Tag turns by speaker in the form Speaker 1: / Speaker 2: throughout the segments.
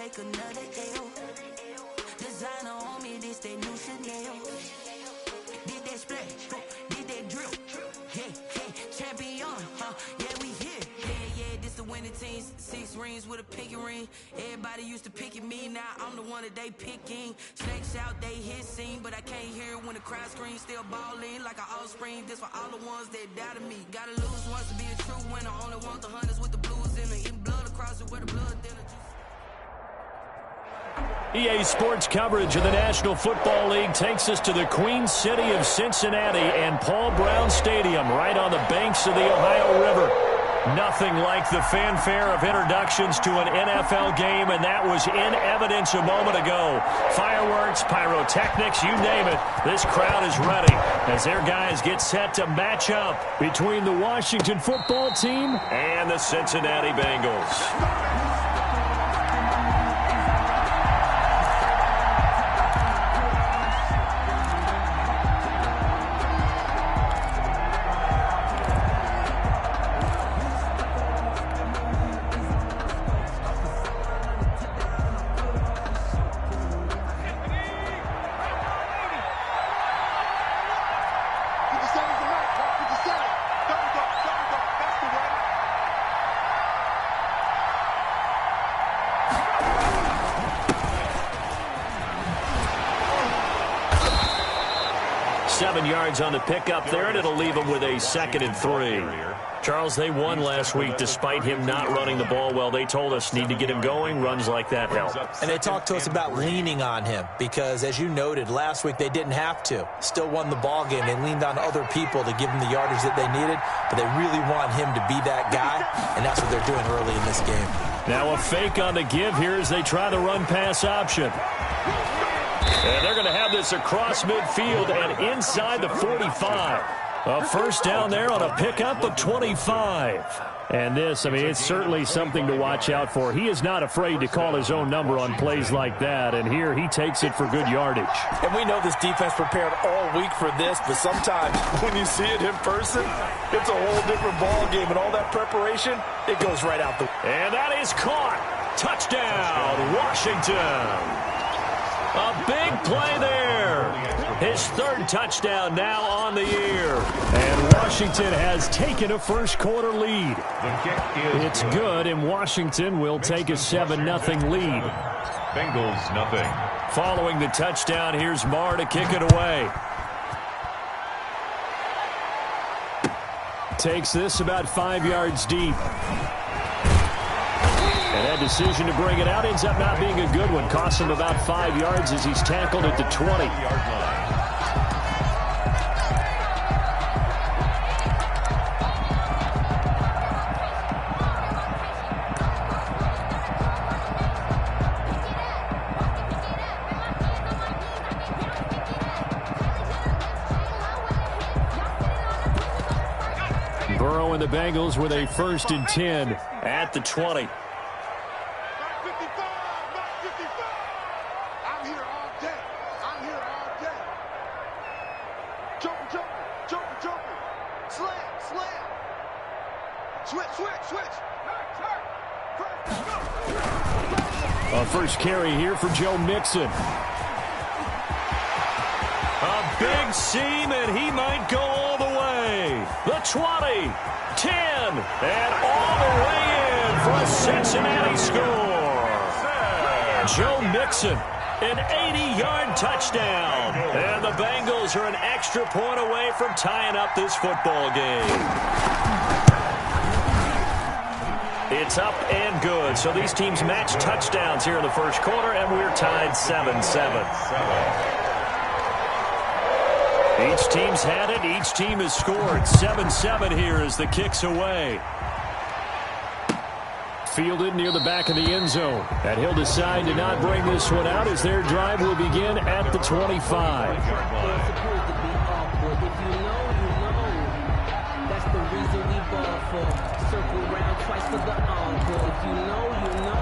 Speaker 1: take another L. Designer on me, this they new Chanel. Did that splash, did that drill. Yeah, champion, yeah, we here. Yeah, this the winning team. 6 rings with a pinky ring. Everybody used to pick at me, now I'm the one that they picking. Snakes out, they hit scene, but I can't hear it when the crowd screams. Still balling like an offspring. This for all the ones that doubted me. Gotta lose once to be a true winner. Only want the hunters with the blues in it. Eating blood across it where the blood thinner.
Speaker 2: EA Sports coverage of the National Football League takes us to the Queen City of Cincinnati and Paul Brown Stadium right on the banks of the Ohio River. Nothing like the fanfare of introductions to an NFL game, and that was in evidence a moment ago. Fireworks, pyrotechnics, you name it. This crowd is ready as their guys get set to match up between the Washington football team and the Cincinnati Bengals. Yards on the pickup there, and it'll leave them with a 2nd and 3. Charles, they won last week despite him not running the ball well. They told us need to get him going. Runs like that help.
Speaker 3: And they talked to us about leaning on him because, as you noted, last week they didn't have to. Still won the ball game. They leaned on other people to give them the yardage that they needed, but they really want him to be that guy, and that's what they're doing early in this game.
Speaker 2: Now a fake on the give here as they try the run-pass option. And they're going to have this across midfield and inside the 45. A first down there on a pickup of 25. And this, I mean, it's certainly something to watch out for. He is not afraid to call his own number on plays like that. And here he takes it for good yardage.
Speaker 4: And we know this defense prepared all week for this, but sometimes when you see it in person, it's a whole different ball game. And all that preparation, it goes right out the...
Speaker 2: And that is caught. Touchdown, Washington. A big play there. His 3rd touchdown now on the year. And Washington has taken a first-quarter lead. It's good, and Washington will take a 7-0 lead.
Speaker 5: Bengals, nothing.
Speaker 2: Following the touchdown, here's Marr to kick it away. Takes this about 5 yards deep. And that decision to bring it out ends up not being a good one. Costs him about 5 yards as he's tackled at the 20-yard line. Burrow and the Bengals with a 1st and 10 at the 20. A first carry here for Joe Mixon. A big seam, and he might go all the way. The 20, 10, and all the way in for a Cincinnati score. Joe Mixon, an 80-yard touchdown. And the Bengals are an extra point away from tying up this football game. It's up and good. So these teams match touchdowns here in the first quarter, and we're tied 7-7. Each team's had it. Each team has scored. 7-7 here as the kick's away. Fielded near the back of the end zone. And he'll decide to not bring this one out as their drive will begin at the 25.
Speaker 6: Circle round twice for the encore. If you know, you know.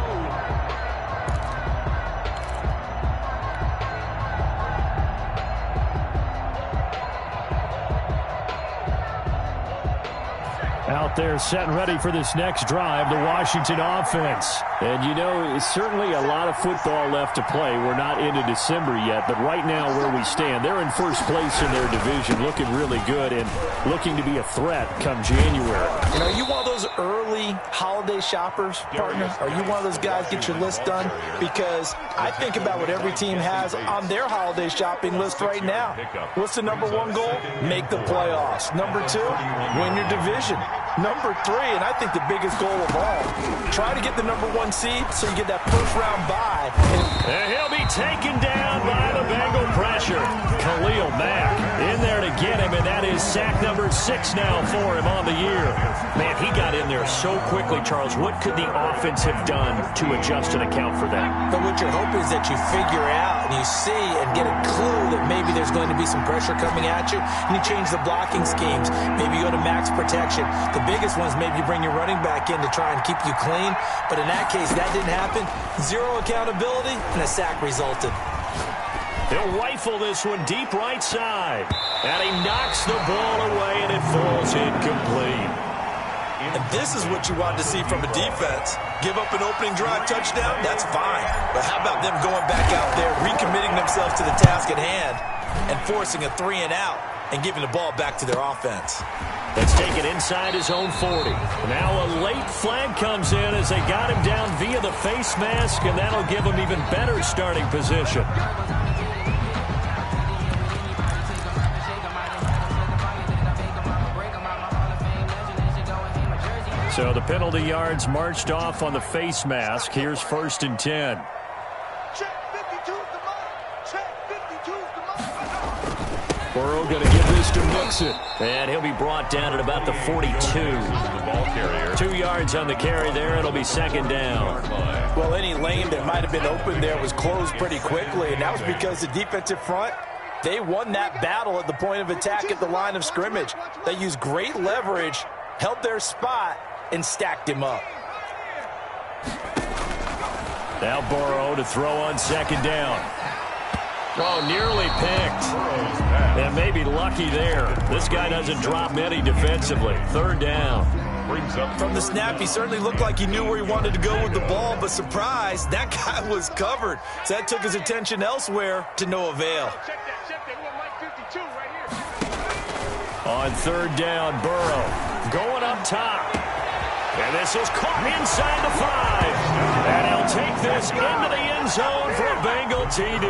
Speaker 2: Out there set and ready for this next drive, the Washington offense. And, you know, certainly a lot of football left to play. We're not into December yet, but right now where we stand, they're in first place in their division, looking really good and looking to be a threat come January.
Speaker 4: You know, you one of those early holiday shoppers, partner? Are you one of those guys get your list done? Because I think about what every team has on their holiday shopping list right now. What's the number one goal? Make the playoffs. Number two, win your division. Number three, and I think the biggest goal of all, try to get the number one seed so you get that first-round bye.
Speaker 2: And he'll be taken down by the Bengal pressure. Khalil Mack in there to get him, and that is sack number 6 now for him on the year. Man, he got in there so quickly, Charles. What could the offense have done to adjust and account for that?
Speaker 3: But what you're hoping is that you figure out and you see and get a clue that maybe there's going to be some pressure coming at you, and you change the blocking schemes. Maybe you go to max protection. The biggest one is maybe you bring your running back in to try and keep you clean. But in that case, that didn't happen. Zero accountability, and a sack resulted.
Speaker 2: He'll rifle this one deep right side. And he knocks the ball away, and it falls incomplete.
Speaker 3: And this is what you wanted to see from a defense. Give up an opening drive touchdown, that's fine. But how about them going back out there, recommitting themselves to the task at hand, and forcing a 3-and-out and giving the ball back to their offense.
Speaker 2: Let's take it inside his own 40. Now a late flag comes in as they got him down via the face mask, and that'll give him even better starting position. So the penalty yards marched off on the face mask. Here's 1st and 10. Burrow going to give this to Mixon. And he'll be brought down at about the 42. 2 yards on the carry there. It'll be 2nd down.
Speaker 4: Well, any lane that might have been open there was closed pretty quickly, and that was because the defensive front, they won that battle at the point of attack at the line of scrimmage. They used great leverage, held their spot, and stacked him up.
Speaker 2: Now Burrow to throw on 2nd down. Oh, nearly picked. And maybe lucky there. This guy doesn't drop many defensively. 3rd down.
Speaker 4: From the snap, he certainly looked like he knew where he wanted to go with the ball, but surprise, that guy was covered. So that took his attention elsewhere to no avail.
Speaker 2: On 3rd down, Burrow going up top. And this is caught inside the 5. And he'll take this into the end zone for a Bengal TD.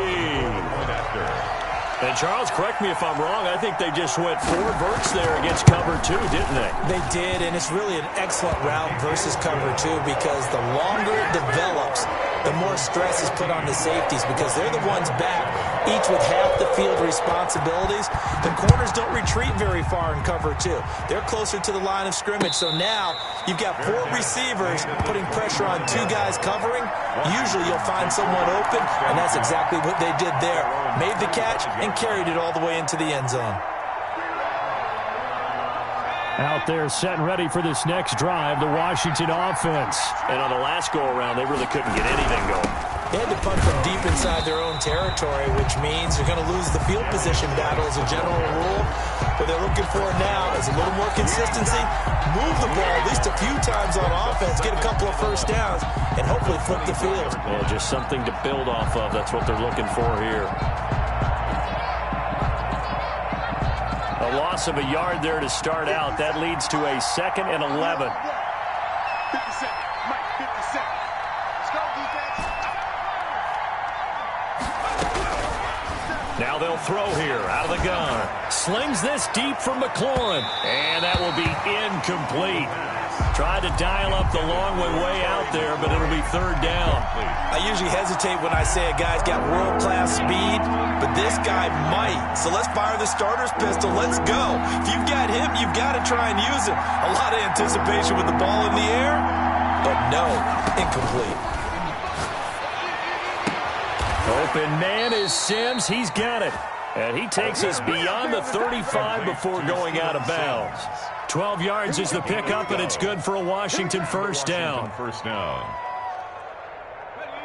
Speaker 2: And Charles, correct me if I'm wrong, I think they just went 4 verts there against cover 2, didn't they?
Speaker 3: They did, and it's really an excellent route versus cover 2 because the longer it develops, the more stress is put on the safeties because they're the ones back, each with half the field responsibilities. The corners don't retreat very far in cover 2. They're closer to the line of scrimmage, so now you've got 4 receivers putting pressure on 2 guys covering. Usually you'll find someone open, and that's exactly what they did there. Made the catch and carried it all the way into the end zone.
Speaker 2: Out there set and ready for this next drive, the Washington offense. And on the last go-around, they really couldn't get anything going.
Speaker 3: They had to punt from deep inside their own territory, which means they're going to lose the field position battle as a general rule. What they're looking for now is a little more consistency, move the ball at least a few times on offense, get a couple of first downs, and hopefully flip the field.
Speaker 2: Well, just something to build off of. That's what they're looking for here. A loss of a yard there to start out. That leads to a 2nd and 11.
Speaker 7: 50 seconds. Mike, 50 seconds. Let's go, defense.
Speaker 2: Now they'll throw here out of the gun. Slings this deep from McLaurin. And that will be incomplete. Tried to dial up the long way out there, but it'll be 3rd down.
Speaker 4: I usually hesitate when I say a guy's got world-class speed, but this guy might. So let's fire the starter's pistol. Let's go. If you've got him, you've got to try and use him. A lot of anticipation with the ball in the air, but no, incomplete.
Speaker 2: Open man is Sims. He's got it. And he takes us beyond the 35 before going out of bounds. 12 yards is the pickup, and it's good for a Washington 1st down.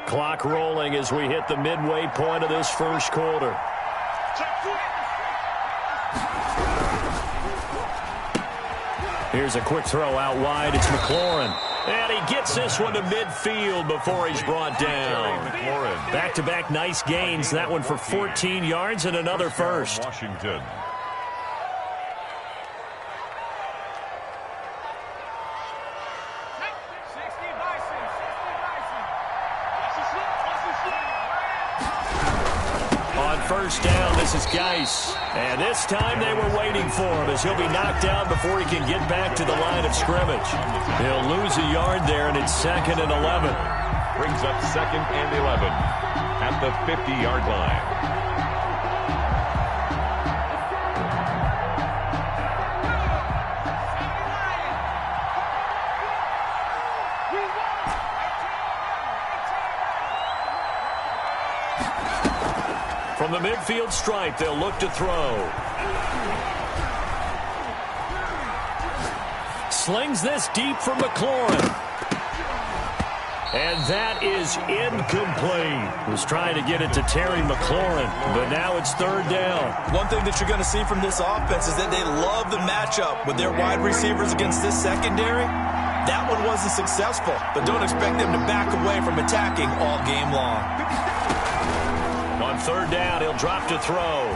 Speaker 2: Clock rolling as we hit the midway point of this 1st quarter. Here's a quick throw out wide. It's McLaurin. And he gets this one to midfield before he's brought down. Back-to-back nice gains. That one for 14 yards and another first.
Speaker 5: Washington.
Speaker 2: First down, this is Geis. And this time they were waiting for him as he'll be knocked down before he can get back to the line of scrimmage. He'll lose a yard there, and it's 2nd and 11.
Speaker 5: Brings up 2nd and 11 at the 50-yard line.
Speaker 2: From the midfield stripe, they'll look to throw. Slings this deep for McLaurin. And that is incomplete. Was trying to get it to Terry McLaurin, but now it's 3rd down.
Speaker 4: One thing that you're going to see from this offense is that they love the matchup with their wide receivers against this secondary. That one wasn't successful, but don't expect them to back away from attacking all game long.
Speaker 2: On 3rd down, he'll drop to throw.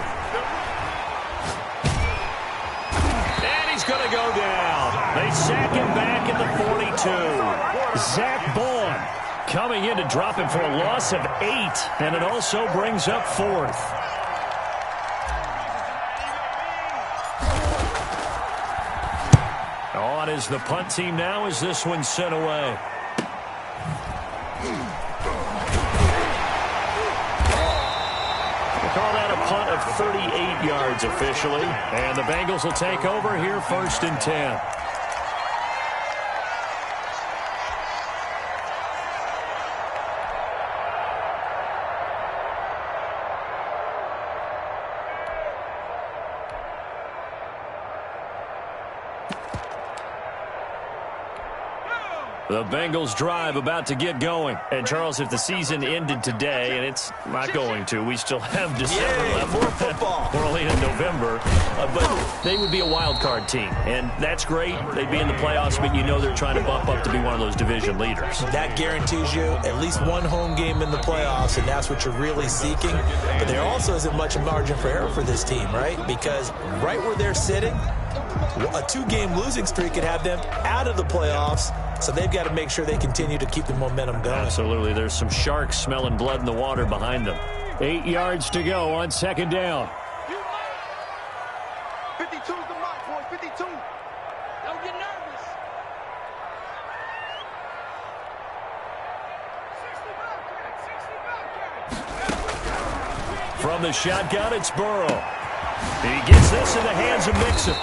Speaker 2: And he's going to go down. They sack him back at the 42. Zach Bourne coming in to drop him for a loss of 8, and it also brings up 4th. On is the punt team now as this one's sent away. Call that a punt of 38 yards officially. And the Bengals will take over here 1st and 10. The Bengals drive about to get going. And, Charles, if the season ended today, and it's not going to, we still have December left.
Speaker 4: More football.
Speaker 2: We're only in November. But they would be a wild card team. And that's great. They'd be in the playoffs, but you know they're trying to bump up to be one of those division leaders.
Speaker 3: That guarantees you at least one home game in the playoffs, and that's what you're really seeking. But there also isn't much margin for error for this team, right? Because right where they're sitting, a 2-game losing streak could have them out of the playoffs. So they've got to make sure they continue to keep the momentum going.
Speaker 2: Absolutely. There's some sharks smelling blood in the water behind them. 8 yards to go on 2nd down.
Speaker 7: 52's the mark, boys. 52. Don't get nervous.
Speaker 2: From the shotgun, it's Burrow. He gets this in the hands of Mixon.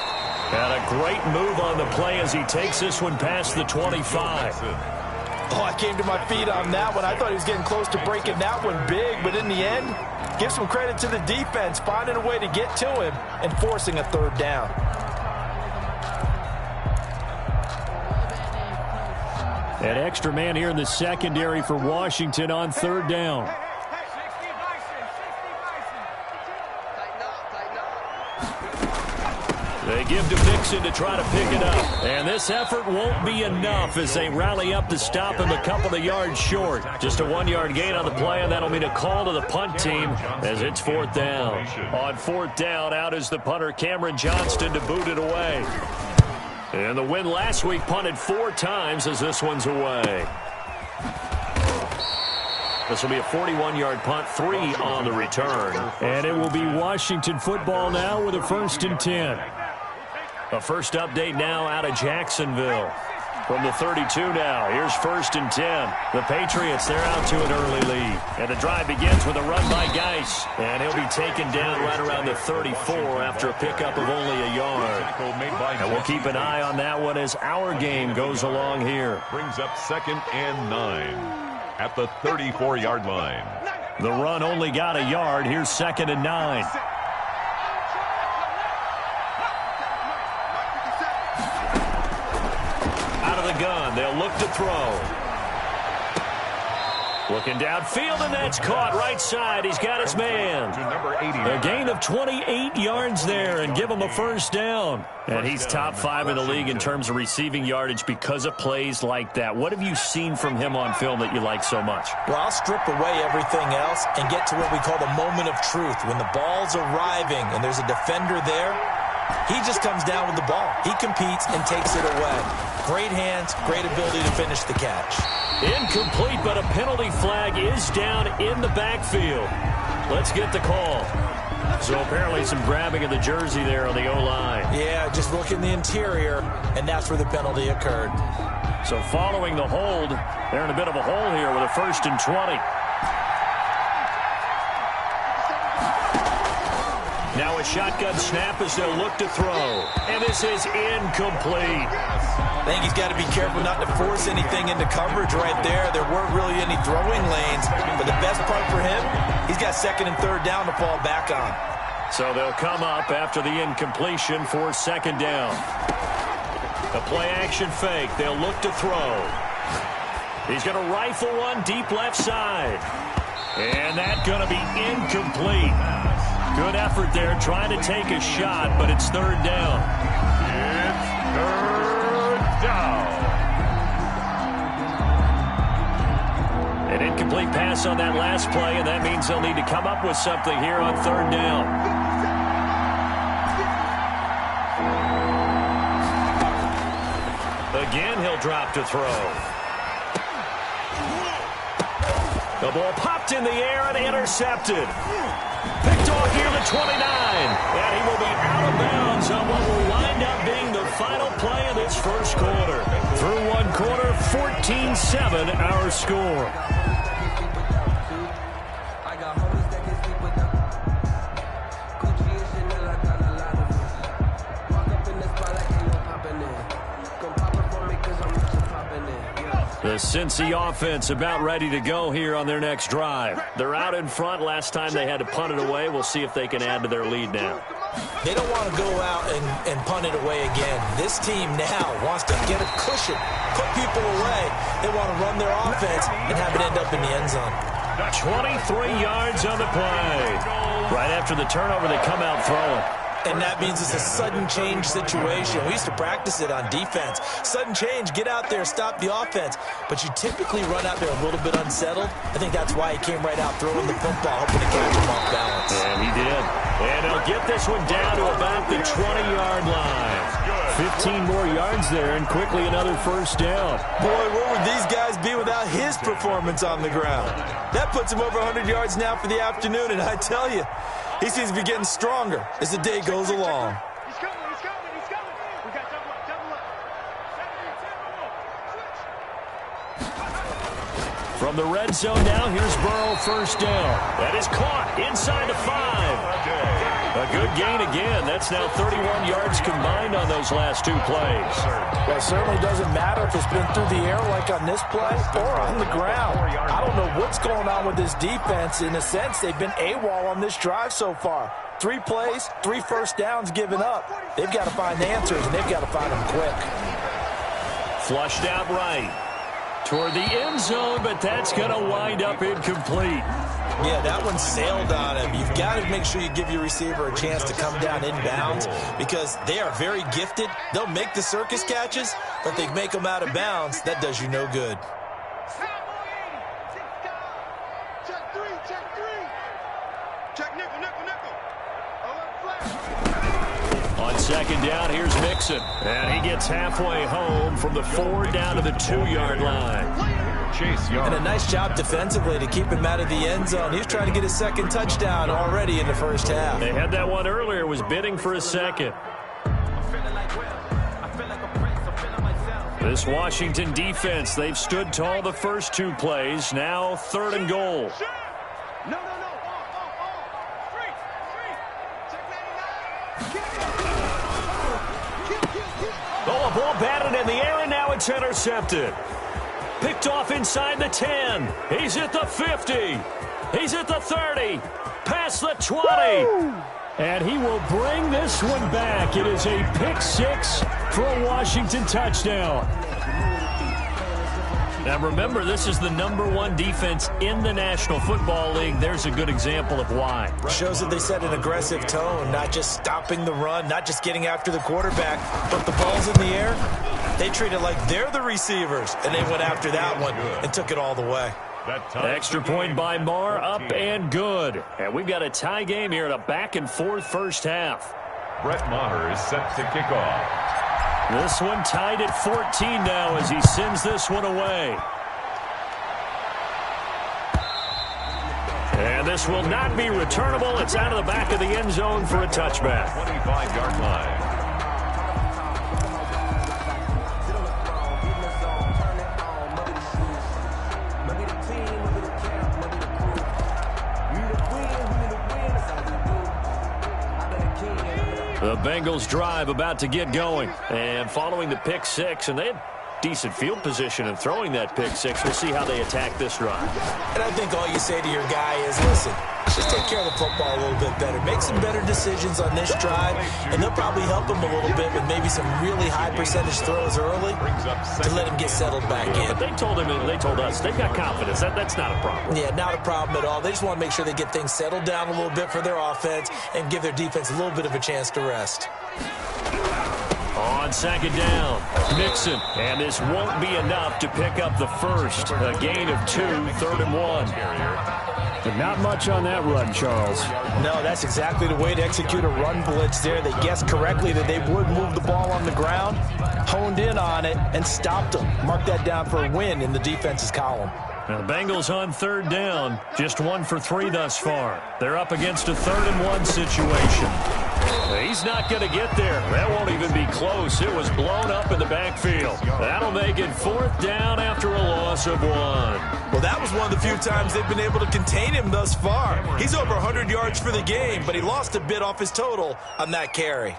Speaker 2: And a great move on the play as he takes this one past the 25.
Speaker 4: Oh, I came to my feet on that one. I thought he was getting close to breaking that one big, but in the end, give some credit to the defense, finding a way to get to him and forcing a 3rd down.
Speaker 2: An extra man here in the secondary for Washington on 3rd down. They give to Mixon to try to pick it up. And this effort won't be enough as they rally up to stop him a couple of yards short. Just a 1-yard gain on the play, and that'll mean a call to the punt team as it's 4th down. On 4th down, out is the punter Cameron Johnston to boot it away. And the win last week punted 4 times as this one's away. This will be a 41-yard punt, 3 on the return. And it will be Washington football now with a 1st and 10. A first update now out of Jacksonville. From the 32 now, here's 1st and 10. The Patriots, they're out to an early lead. And the drive begins with a run by Geis. And he'll be taken down right around the 34 after a pickup of only a yard. And we'll keep an eye on that one as our game goes along here.
Speaker 5: Brings up 2nd and 9 at the 34-yard line.
Speaker 2: The run only got a yard. Here's 2nd and 9. Out of the gun, they'll look to throw. Looking downfield, and that's caught right side. He's got his man. A gain of 28 yards there and give him a first down. And he's top 5 in the league in terms of receiving yardage because of plays like that. What have you seen from him on film that you like so much?
Speaker 3: Well, I'll strip away everything else and get to what we call the moment of truth. When the ball's arriving and there's a defender there, he just comes down with the ball. He competes and takes it away. Great hands, great ability to finish the catch.
Speaker 2: Incomplete, but a penalty flag is down in the backfield. Let's get the call. So apparently some grabbing of the jersey there on the O-line.
Speaker 3: Yeah, just look in the interior, and that's where the penalty occurred.
Speaker 2: So following the hold, they're in a bit of a hole here with a 1st and 20. Now a shotgun snap as they'll look to throw. And this is incomplete.
Speaker 3: I think he's got to be careful not to force anything into coverage right there. There weren't really any throwing lanes. But the best part for him, he's got 2nd and 3rd down to fall back on.
Speaker 2: So they'll come up after the incompletion for 2nd down. A play-action fake. They'll look to throw. He's going to rifle one deep left side. And that's going to be incomplete. Good effort there trying to take a shot, but it's 3rd down.
Speaker 5: It's 3rd down.
Speaker 2: An incomplete pass on that last play, and that means they'll need to come up with something here on 3rd down. Again, he'll drop to throw. The ball popped in the air and intercepted. Picked off here the 29. And he will be out of bounds on what will wind up being the final play of this first quarter. Through 1 quarter, 14-7 our score. The Cincy offense about ready to go here on their next drive. They're out in front. Last time they had to punt it away. We'll see if they can add to their lead now.
Speaker 3: They don't want to go out and punt it away again. This team now wants to get a cushion, put people away. They want to run their offense and have it end up in the end zone.
Speaker 2: 23 yards on the play. Right after the turnover, they come out throwing.
Speaker 3: And that means it's a sudden change situation. We used to practice it on defense. Sudden change, get out there, stop the offense. But you typically run out there a little bit unsettled. I think that's why he came right out throwing the football, hoping to catch him off balance.
Speaker 2: And he did. And he'll get this one down to about the 20-yard line. 15 more yards there, and quickly another first down.
Speaker 3: Boy, where would these guys be without his performance on the ground? That puts him over 100 yards now for the afternoon, and I tell you, he seems to be getting stronger as the day goes along.
Speaker 7: He's coming. We got double up.
Speaker 2: From the red zone now, here's Burrow, first down. That is caught inside the 5. A good gain again. That's now 31 yards combined on those last 2 plays.
Speaker 4: Well, it certainly doesn't matter if it's been through the air like on this play or on the ground. I don't know what's going on with this defense. In a sense, they've been AWOL on this drive so far. 3 plays, 3 first downs given up. They've got to find answers, and they've got to find them quick.
Speaker 2: Flushed out right toward the end zone, but that's going to wind up incomplete.
Speaker 3: Yeah, that one sailed on him. You've got to make sure you give your receiver a chance to come down inbounds because they are very gifted. They'll make the circus catches, but they make them out of bounds. That does you no good.
Speaker 7: Check 3. Check nickel.
Speaker 2: On second down, here's Mixon. And he gets halfway home from the 4 down to the 2-yard line.
Speaker 3: And a nice job defensively to keep him out of the end zone. He was trying to get his 2nd touchdown already in the first half.
Speaker 2: They had that one earlier, was bidding for a 2nd. This Washington defense, they've stood tall the first 2 plays. Now 3rd and goal.
Speaker 7: No.
Speaker 2: Oh, a ball batted in the air, and now it's intercepted. Picked off inside the 10. He's at the 50. He's at the 30. Past the 20. Woo! And he will bring this one back. It is a pick 6 for a Washington touchdown. Now remember, this is the #1 defense in the National Football League. There's a good example of why.
Speaker 4: Shows that they set an aggressive tone, not just stopping the run, not just getting after the quarterback, but the ball's in the air. They treat it like they're the receivers, and they went after that one and took it all the way.
Speaker 2: Extra point by Marr, up and good. And we've got a tie game here in a back-and-forth first half.
Speaker 5: Brett Maher is set to kick off.
Speaker 2: This one tied at 14 now as he sends this one away. And this will not be returnable. It's out of the back of the end zone for a touchback.
Speaker 5: 25-yard line.
Speaker 2: The Bengals drive about to get going. And following the pick six, and they had decent field position in throwing that pick six. We'll see how they attack this drive.
Speaker 4: And I think all you say to your guy is, listen, just take care of the football a little bit better. Make some better decisions on this drive, and they'll probably help him a little bit with maybe some really high percentage throws early to let him get settled back in.
Speaker 2: But they told him and they told us they've got confidence. That's not a problem.
Speaker 4: Yeah, not a problem at all. They just want to make sure they get things settled down a little bit for their offense and give their defense a little bit of a chance to rest.
Speaker 2: On second down, Mixon, and this won't be enough to pick up the first. A gain of 2, 3rd and 1.
Speaker 8: But not much on that run, Charles.
Speaker 4: No, that's exactly the way to execute a run blitz there. They guessed correctly that they would move the ball on the ground, honed in on it, and stopped them. Mark that down for a win in the defense's column.
Speaker 2: Now the Bengals on 3rd down, just 1 for 3 thus far. They're up against a 3rd and 1 situation. He's not going to get there. That won't even be close. It was blown up in the backfield. That'll make it 4th down after a loss of 1.
Speaker 4: Well, that was one of the few times they've been able to contain him thus far. He's over 100 yards for the game, but he lost a bit off his total on that carry.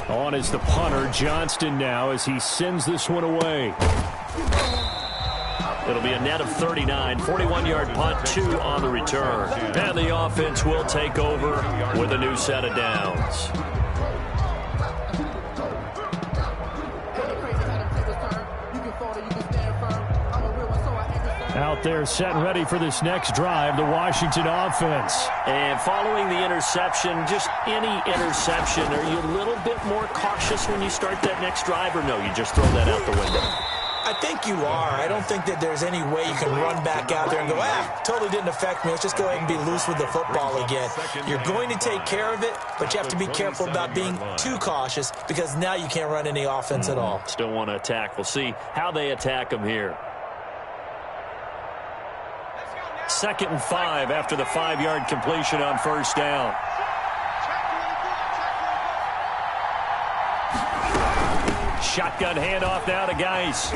Speaker 2: On is the punter, Johnston now, as he sends this one away. It'll be a net of 39, 41-yard punt, 2 on the return. And the offense will take over with a new set of downs.
Speaker 8: Out there set and ready for this next drive, the Washington offense.
Speaker 2: And following the interception, just any interception, are you a little bit more cautious when you start that next drive, or no, you just throw that out the window?
Speaker 4: I think you are. I don't think that there's any way you can run back out there and go, totally didn't affect me. Let's just go ahead and be loose with the football again. You're going to take care of it, but you have to be careful about being too cautious because now you can't run any offense at all.
Speaker 2: Still want to attack. We'll see how they attack them here. 2nd and 5 after the 5-yard completion on 1st down. Shotgun handoff now to Geis.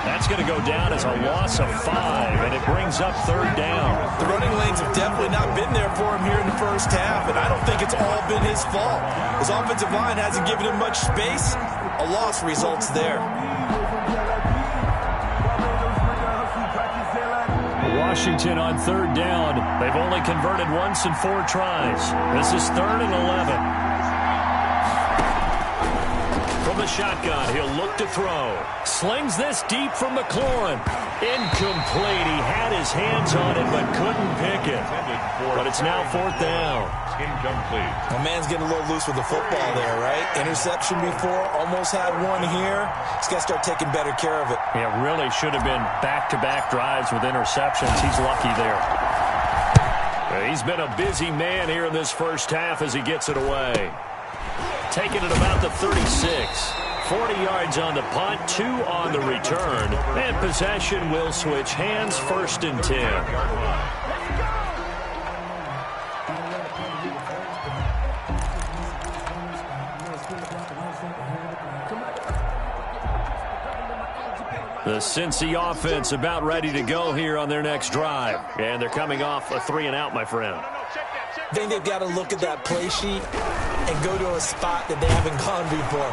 Speaker 2: That's going to go down as a loss of 5, and it brings up 3rd down.
Speaker 4: The running lanes have definitely not been there for him here in the first half, and I don't think it's all been his fault. His offensive line hasn't given him much space. A loss results there.
Speaker 2: Washington on 3rd down. They've only converted once in 4 tries. This is 3rd and 11. From the shotgun, he'll look to throw. Slings this deep from McLaurin. Incomplete. He had his hands on it but couldn't pick it. But it's now 4th down.
Speaker 5: Incomplete.
Speaker 4: My man's getting a little loose with the football there, right? Interception before, almost had one here. He's got to start taking better care of it.
Speaker 2: It really should have been back-to-back drives with interceptions. He's lucky there. He's been a busy man here in this first half as he gets it away. Taking it about the 36. 40 yards on the punt, 2 on the return. And possession will switch hands, 1st and 10. The Cincy offense about ready to go here on their next drive. And they're coming off a 3-and-out, my friend.
Speaker 4: I think they've got to look at that play sheet and go to a spot that they haven't gone before.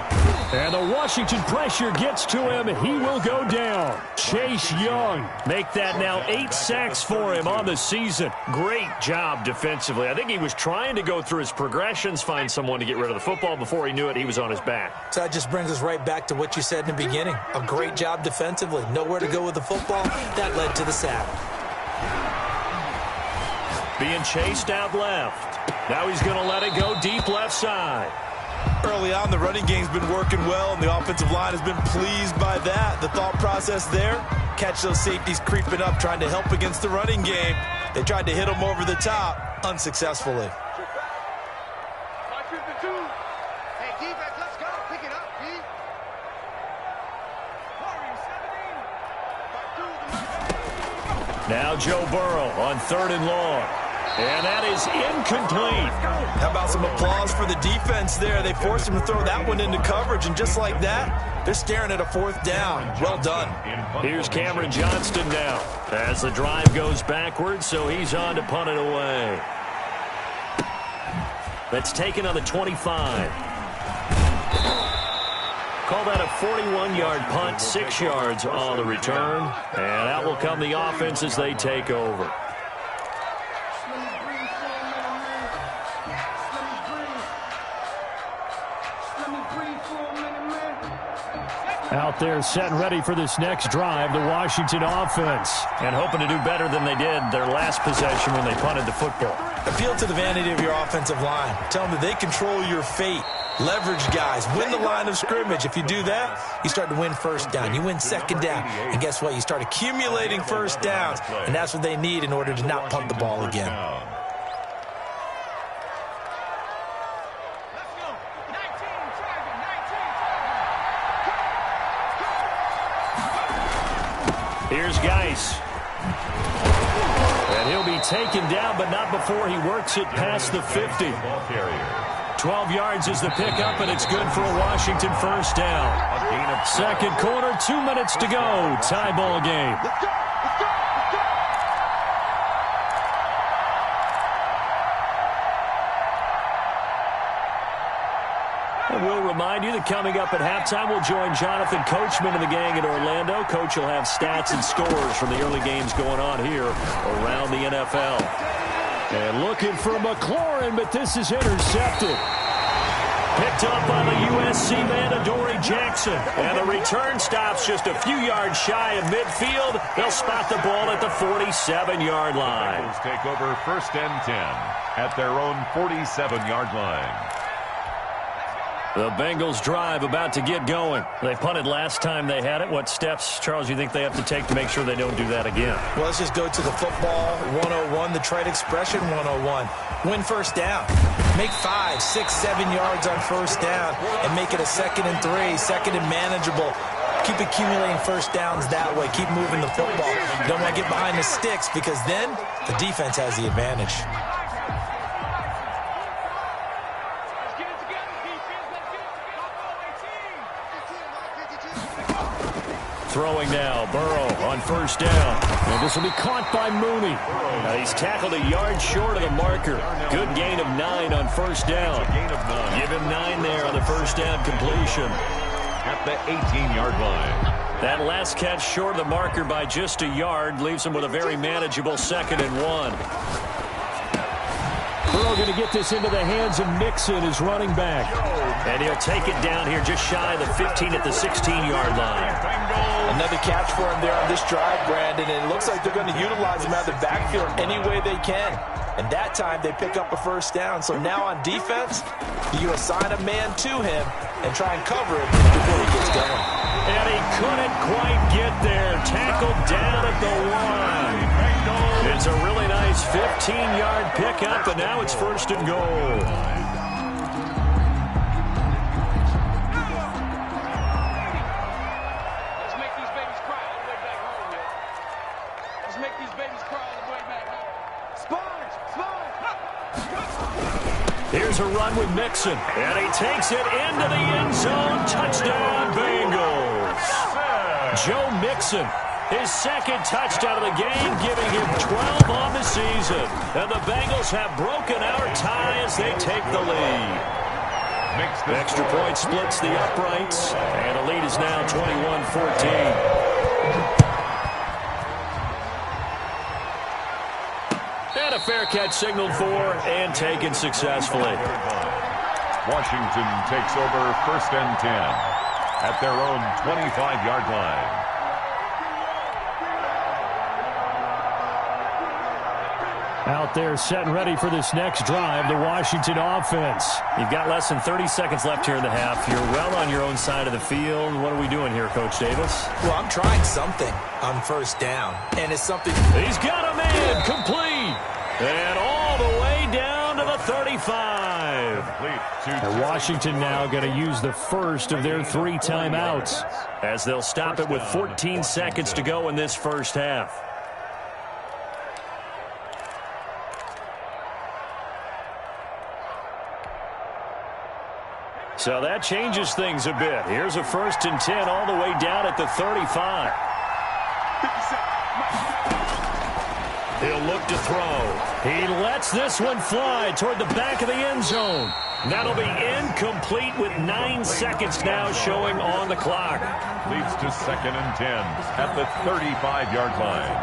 Speaker 8: And the Washington pressure gets to him. He will go down. Chase Young.
Speaker 2: Make that now 8 sacks for him on the season. Great job defensively. I think he was trying to go through his progressions, find someone to get rid of the football. Before he knew it, he was on his back.
Speaker 3: So that just brings us right back to what you said in the beginning. A great job defensively. Nowhere to go with the football. That led to the sack.
Speaker 2: Being chased out left. Now he's going to let it go deep left side.
Speaker 4: Early on, the running game's been working well, and the offensive line has been pleased by that. The thought process there, catch those safeties creeping up, trying to help against the running game. They tried to hit them over the top, unsuccessfully.
Speaker 7: Hey, defense, let's go. Pick it up, B.
Speaker 2: Now Joe Burrow on 3rd and long. And that is incomplete.
Speaker 4: How about some applause for the defense there? They forced him to throw that one into coverage, and just like that, they're staring at a 4th down. Well done.
Speaker 2: Here's Cameron Johnston now as the drive goes backwards, so he's on to punt it away. That's taken on the 25. Call that a 41-yard punt, 6 yards on the return. And out will come the offense as they take over.
Speaker 8: Out there set and ready for this next drive, the Washington offense.
Speaker 2: And hoping to do better than they did their last possession when they punted the football.
Speaker 3: Appeal to the vanity of your offensive line. Tell them that they control your fate. Leverage guys. Win the line of scrimmage. If you do that, you start to win 1st down. You win 2nd down. And guess what? You start accumulating 1st downs. And that's what they need in order to not punt the ball again.
Speaker 2: Here's Geis. And he'll be taken down, but not before he works it past the 50. 12 yards is the pickup, and it's good for a Washington 1st down.
Speaker 8: 2nd quarter, 2 minutes to go. Tie ball game.
Speaker 2: And we'll remind you that coming up at halftime, we'll join Jonathan Coachman and the gang in Orlando. Coach will have stats and scores from the early games going on here around the NFL.
Speaker 8: And looking for McLaurin, but this is intercepted.
Speaker 2: Picked up by the USC man, Adoree Jackson. And the return stops just a few yards shy of midfield. They'll spot the ball at the 47-yard line.
Speaker 5: Bengals take over 1st and 10 at their own 47-yard line.
Speaker 2: The Bengals drive about to get going. They punted last time they had it. What steps, Charles, you think they have to take to make sure they don't do that again?
Speaker 3: Well, let's just go to the football 101, the trade expression 101. Win 1st down. Make 5, 6, 7 yards on 1st down and make it a 2nd and 3, 2nd and manageable. Keep accumulating 1st downs that way. Keep moving the football. You don't want to get behind the sticks because then the defense has the advantage.
Speaker 2: Throwing now, Burrow on 1st down.
Speaker 8: And this will be caught by Mooney.
Speaker 2: Now he's tackled a yard short of the marker. Good gain of 9 on 1st down. Give him 9 there on the 1st down completion.
Speaker 5: At the 18-yard line.
Speaker 2: That last catch short of the marker by just a yard leaves him with a very manageable 2nd and 1.
Speaker 8: Burrow going to get this into the hands of Mixon, his running back.
Speaker 2: And he'll take it down here just shy of the 15 at the 16-yard line.
Speaker 4: Another catch for him there on this drive, Brandon, and it looks like they're going to utilize him out of the backfield any way they can. And that time they pick up a 1st down. So now on defense, you assign a man to him and try and cover him before he gets going.
Speaker 2: And he couldn't quite get there. Tackled down at the 1. It's a really nice 15-yard pickup, and now it's 1st and goal. Here's a run with Mixon, and he takes it into the end zone. Touchdown, Bengals. Joe Mixon, his 2nd touchdown of the game, giving him 12 on the season. And the Bengals have broken our tie as they take the lead. Extra point splits the uprights, and the lead is now 21-14. And a fair catch signaled for and taken successfully.
Speaker 5: Washington takes over 1st and 10 at their own 25-yard line.
Speaker 8: Out there set and ready for this next drive, the Washington offense.
Speaker 2: You've got less than 30 seconds left here in the half. You're well on your own side of the field. What are we doing here, Coach Davis?
Speaker 3: Well, I'm trying something on 1st down, and it's something.
Speaker 2: He's got a man complete, and all the way down to the 35.
Speaker 8: And Washington now going to use the first of their 3 timeouts
Speaker 2: as they'll stop it with 14 seconds to go in this first half. So that changes things a bit. Here's a 1st and 10 all the way down at the 35. He'll look to throw. He lets this one fly toward the back of the end zone. That'll be incomplete with 9 seconds now showing on the clock.
Speaker 5: Leads to 2nd and 10 at the 35-yard line.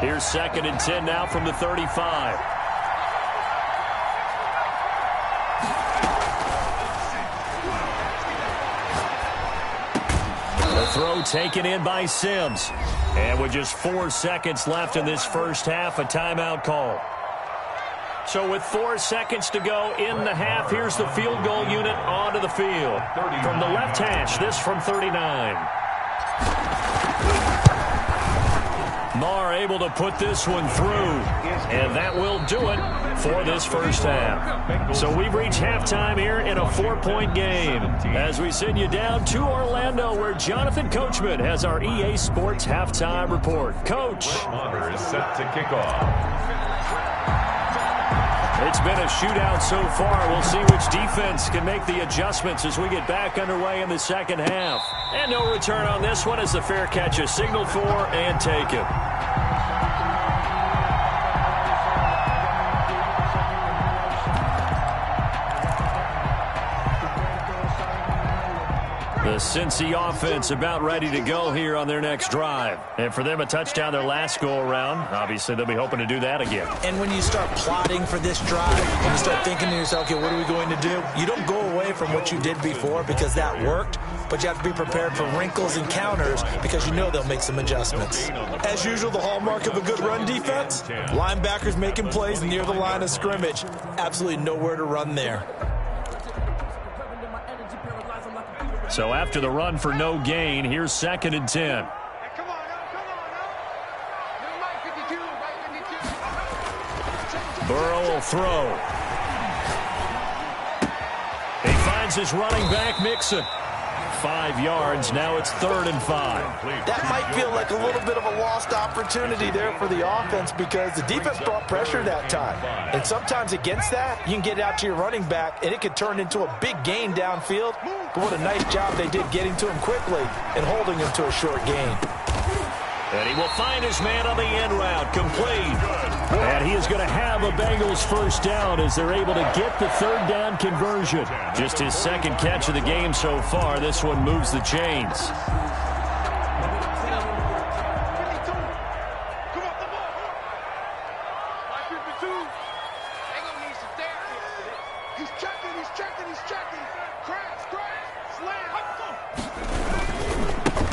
Speaker 2: Here's 2nd and 10 now from the 35. The throw taken in by Sims. And with just 4 seconds left in this first half, a timeout call. So with 4 seconds to go in the half, here's the field goal unit onto the field. From the left hash, this from 39. Marr able to put this one through, and that will do it for this first half. So we've reached halftime here in a 4-point game as we send you down to Orlando, where Jonathan Coachman has our EA Sports halftime report. Coach.
Speaker 5: Marr is set to kick off.
Speaker 2: It's been a shootout so far. We'll see which defense can make the adjustments as we get back underway in the second half. And no return on this one as the fair catch is signaled for and taken. The Cincy offense about ready to go here on their next drive. And for them, a touchdown their last go-around. Obviously, they'll be hoping to do that again.
Speaker 3: And when you start plotting for this drive, when you start thinking to yourself, okay, what are we going to do? You don't go away from what you did before because that worked, but you have to be prepared for wrinkles and counters because you know they'll make some adjustments. As usual, the hallmark of a good run defense, linebackers making plays near the line of scrimmage. Absolutely nowhere to run there.
Speaker 2: So after the run for no gain, here's 2nd and 10. Burrow will throw. He finds his running back, Mixon. 5 yards. Now it's 3rd and 5.
Speaker 4: That might feel like a little bit of a lost opportunity there for the offense because the defense brought pressure that time. And sometimes against that, you can get out to your running back, and it could turn into a big gain downfield. But what a nice job they did getting to him quickly and holding him to a short gain.
Speaker 2: And he will find his man on the end route, complete. And he is going to have a Bengals first down as they're able to get the 3rd down conversion. Just his 2nd catch of the game so far. This one moves the chains.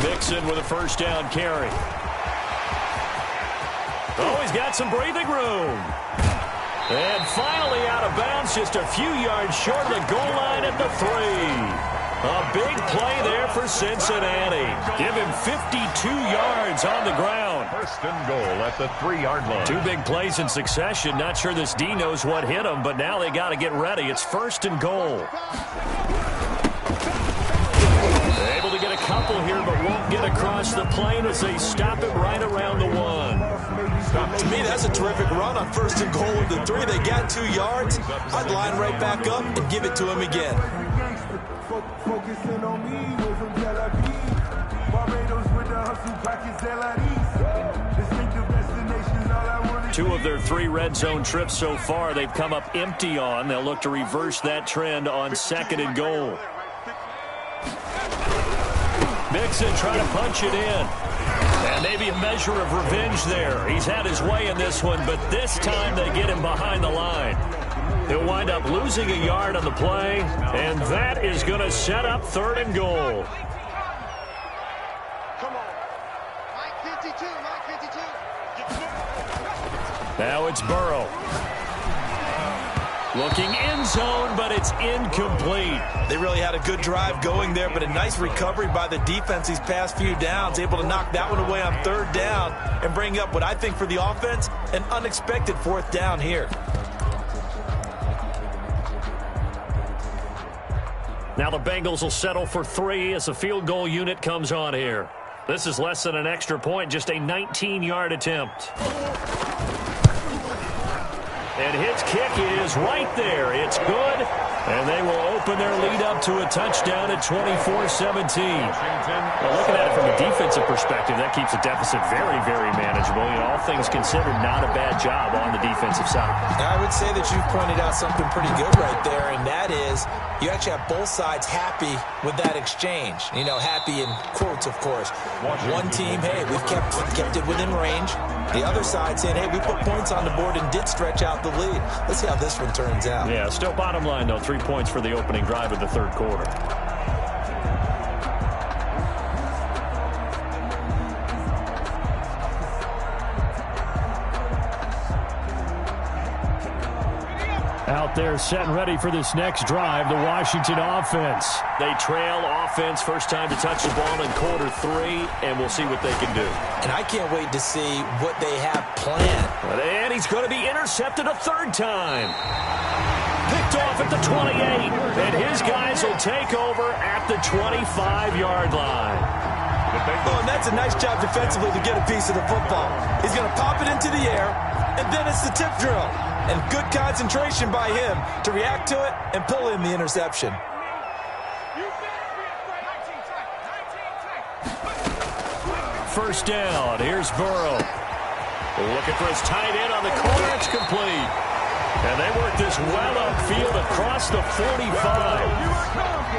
Speaker 2: Mixon with a first down carry. Oh, he's got some breathing room. And finally out of bounds, just a few yards short of the goal line at the 3. A big play there for Cincinnati. Give him 52 yards on the ground.
Speaker 5: 1st and goal at the 3-yard line.
Speaker 2: 2 big plays in succession. Not sure this D knows what hit him, but now they got to get ready. It's 1st and goal. Able to get a couple here, but won't get across the plane as they stop it right around the 1.
Speaker 3: To me, that's a terrific run on 1st and goal with the 3. They got 2 yards. I'd line right back up and give it to him again.
Speaker 9: focusing on me, we're from Tel Aviv. Barbados with the hustle pockets, distinctive destinations, all I want.
Speaker 2: 2 of their 3 red zone trips so far, they've come up empty on. They'll look to reverse that trend on 2nd and goal. Mixon trying to punch it in. And maybe a measure of revenge there. He's had his way in this one, but this time they get him behind the line. He'll wind up losing a yard on the play, and that is going to set up 3rd and goal.
Speaker 7: Come on. Mike 52, Mike 52.
Speaker 2: Now it's Burrow. Looking end zone, but it's incomplete.
Speaker 4: They really had a good drive going there, but a nice recovery by the defense these past few downs, able to knock that one away on 3rd down and bring up what I think for the offense, an unexpected 4th down here.
Speaker 2: Now the Bengals will settle for 3 as the field goal unit comes on here. This is less than an extra point, just a 19-yard attempt. And his kick is right there. It's good. And they will open their lead up to a touchdown at 24-17. Well, looking at it from a defensive perspective, that keeps the deficit very, very manageable. You know, all things considered, not a bad job on the defensive side.
Speaker 3: I would say that you've pointed out something pretty good right there, and that is you actually have both sides happy with that exchange. You know, happy in quotes, of course. One team, hey, we've kept it within range. The other side saying, hey, we put points on the board and did stretch out the lead. Let's see how this one turns out.
Speaker 2: Yeah, still bottom line, though, 3 points for the opening drive of the 3rd quarter.
Speaker 8: Out there set and ready for this next drive, the Washington offense.
Speaker 2: They trail offense, first time to touch the ball in quarter 3, and we'll see what they can do.
Speaker 3: And I can't wait to see what they have planned.
Speaker 2: And he's going to be intercepted a 3rd time. Picked off at the 28, and his guys will take over at the 25-yard line.
Speaker 4: Oh, and that's a nice job defensively to get a piece of the football. He's going to pop it into the air, and then it's the tip drill. And good concentration by him to react to it and pull in the interception.
Speaker 2: First down. Here's Burrow. Looking for his tight end on the corner. It's complete. And they work this well upfield across the 45.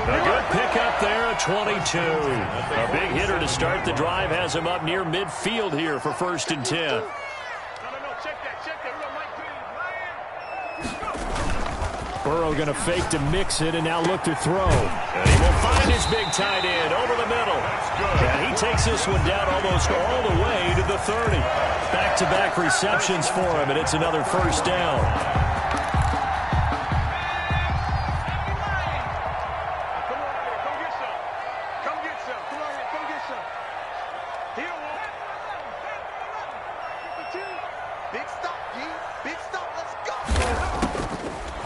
Speaker 2: A good pickup there at 22. A big hitter to start the drive has him up near midfield here for 1st and 10.
Speaker 8: Burrow going to fake to mix it and now look to throw.
Speaker 2: And he will find his big tight end over the middle. And he takes this one down almost all the way to the 30. Back-to-back receptions for him, and it's another 1st down.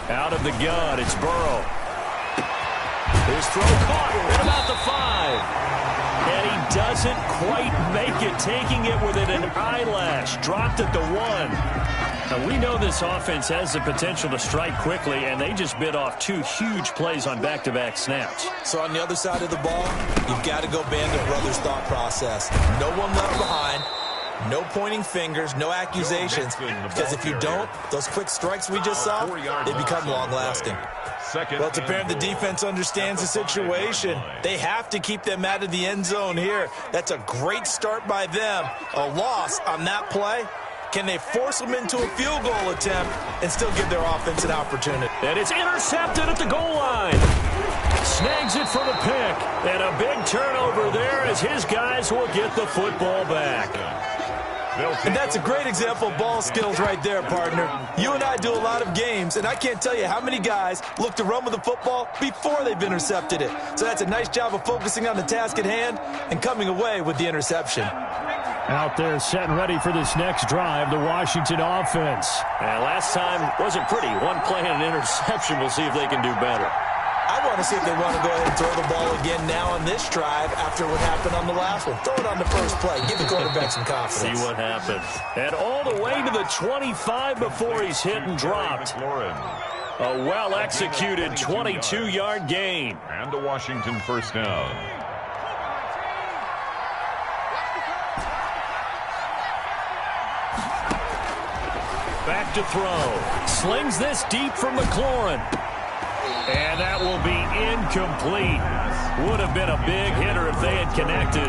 Speaker 2: Out of the gun, it's Burrow. His throw caught at about the 5. And he doesn't quite make it, taking it within an eyelash. Dropped at the 1. Now, we know this offense has the potential to strike quickly, and they just bit off 2 huge plays on back-to-back snaps.
Speaker 3: So on the other side of the ball, you've got to go Band of Brothers thought process. No one left behind. No pointing fingers, no accusations, because if you don't, those quick strikes we just saw, they become long-lasting. Well, it's apparent the defense understands the situation. They have to keep them out of the end zone here. That's a great start by them. A loss on that play. Can they force them into a field goal attempt and still give their offense an opportunity?
Speaker 2: And it's intercepted at the goal line. Snags it for the pick. And a big turnover there as his guys will get the football back.
Speaker 4: And that's a great example of ball skills right there, partner. You and I do a lot of games, and I can't tell you how many guys look to run with the football before they've intercepted it. So that's a nice job of focusing on the task at hand and coming away with the interception.
Speaker 8: Out there set and ready for this next drive, the Washington offense.
Speaker 2: And last time wasn't pretty. 1 play and an interception. We'll see if they can do better.
Speaker 3: I want to see if they want to go ahead and throw the ball again now on this drive after what happened on the last one. Throw it on the first play. Give the quarterback some confidence.
Speaker 2: See what happens. And all the way to the 25 before he's hit and dropped. A well-executed 22-yard gain.
Speaker 5: And a Washington first down.
Speaker 2: Back to throw. Slings this deep from McLaurin. And that will be incomplete. Would have been a big hitter if they had connected.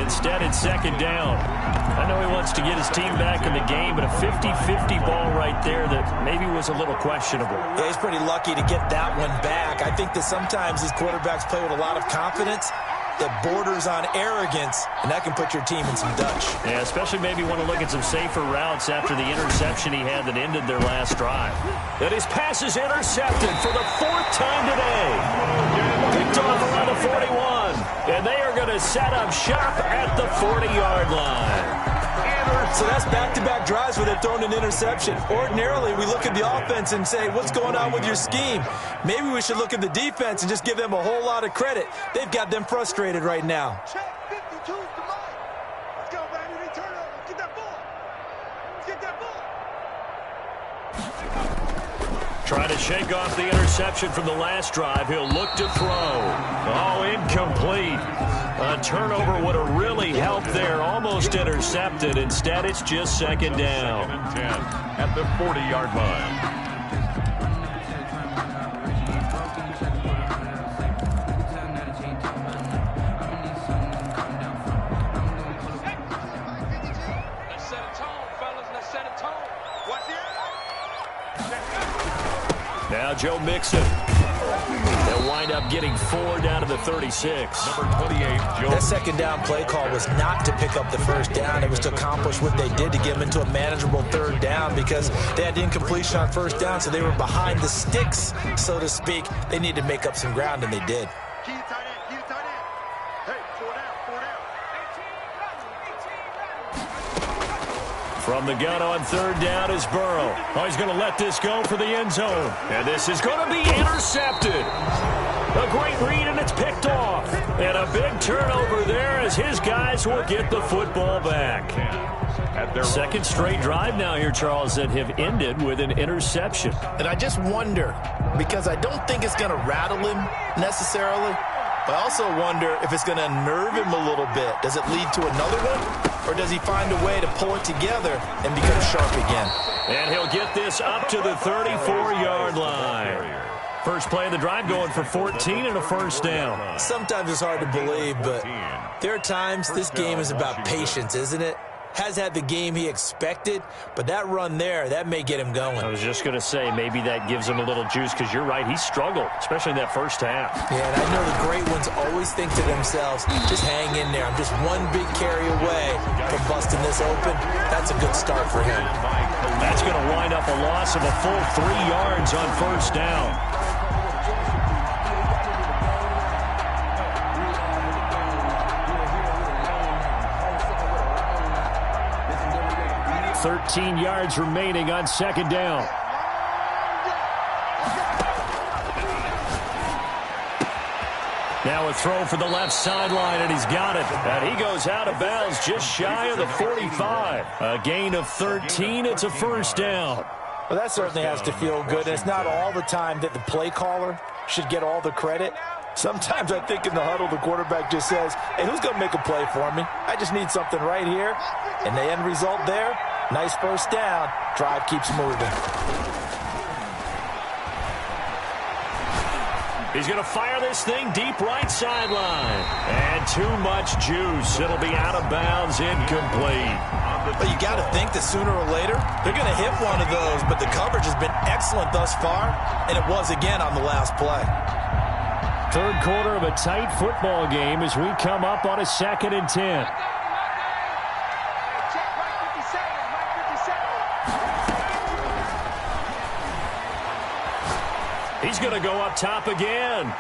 Speaker 2: Instead, it's second down. I know he wants to get his team back in the game, but a 50-50 ball right there that maybe was a little questionable.
Speaker 3: Yeah, he's pretty lucky to get that one back. I think that sometimes these quarterbacks play with a lot of confidence that borders on arrogance, and that can put your team in some Dutch.
Speaker 2: Yeah, especially maybe want to look at some safer routes after the interception he had that ended their last drive. That his pass is intercepted for the 4th time today. Picked off around the 41, and they are going to set up shop at the 40-yard line.
Speaker 3: So that's back-to-back drives where they've thrown an interception. Ordinarily, we look at the offense and say, what's going on with your scheme? Maybe we should look at the defense and just give them a whole lot of credit. They've got them frustrated right now.
Speaker 7: Check 52's the line. Let's go, baby. They turn over. Get that ball. Get that ball.
Speaker 2: Trying to shake off the interception from the last drive. He'll look to throw. Oh, incomplete. A turnover would have really helped there. Almost intercepted. Instead, it's just second down.
Speaker 5: 2nd and 10 at the 40-yard line.
Speaker 2: Now Joe Mixon. They'll wind up getting 4 down to the 36.
Speaker 5: Number 28, Joe.
Speaker 3: That second down play call was not to pick up the first down. It was to accomplish what they did to get them into a manageable 3rd down because they had incompletion on first down, so they were behind the sticks, so to speak. They needed to make up some ground, and they did.
Speaker 7: Keep it tight end. Keep it tight end. Hey, 4 down. 4 down.
Speaker 2: From the gun on 3rd down is Burrow. Oh, he's going to let this go for the end zone. And this is going to be intercepted. A great read, and it's picked off. And a big turnover there as his guys will get the football back. Second straight drive now here, Charles, that have ended with an interception.
Speaker 4: And I just wonder, because I don't think it's going to rattle him necessarily, but I also wonder if it's going to unnerve him a little bit. Does it lead to another one? Or does he find a way to pull it together and become sharp again?
Speaker 2: And he'll get this up to the 34-yard line. First play of the drive going for 14 and a first down.
Speaker 3: Sometimes it's hard to believe, but there are times this game is about patience, isn't it? Has had the game he expected, but that run there, that may get him going.
Speaker 2: I was just going to say, maybe that gives him a little juice, because you're right, he struggled, especially in that first half.
Speaker 3: Yeah, and I know the great ones always think to themselves, just hang in there. I'm just one big carry away from busting this open. That's a good start for him.
Speaker 2: That's going to wind up a loss of a full 3 yards on first down. 13 yards remaining on second down. Now a throw for the left sideline, and he's got it. And he goes out of bounds just shy of the 45. A gain of 13. It's a first down.
Speaker 4: Well, that certainly has to feel good. And it's not all the time that the play caller should get all the credit. Sometimes I think in the huddle, the quarterback just says, hey, who's going to make a play for me? I just need something right here. And the end result there, nice first down. Drive keeps moving.
Speaker 2: He's going to fire this thing deep right sideline. And too much juice. It'll be out of bounds, incomplete.
Speaker 3: But you got to think that sooner or later, they're going to hit one of those. But the coverage has been excellent thus far, and it was again on the last play.
Speaker 2: Third quarter of a tight football game as we come up on a 2nd and 10. He's going to go up top again.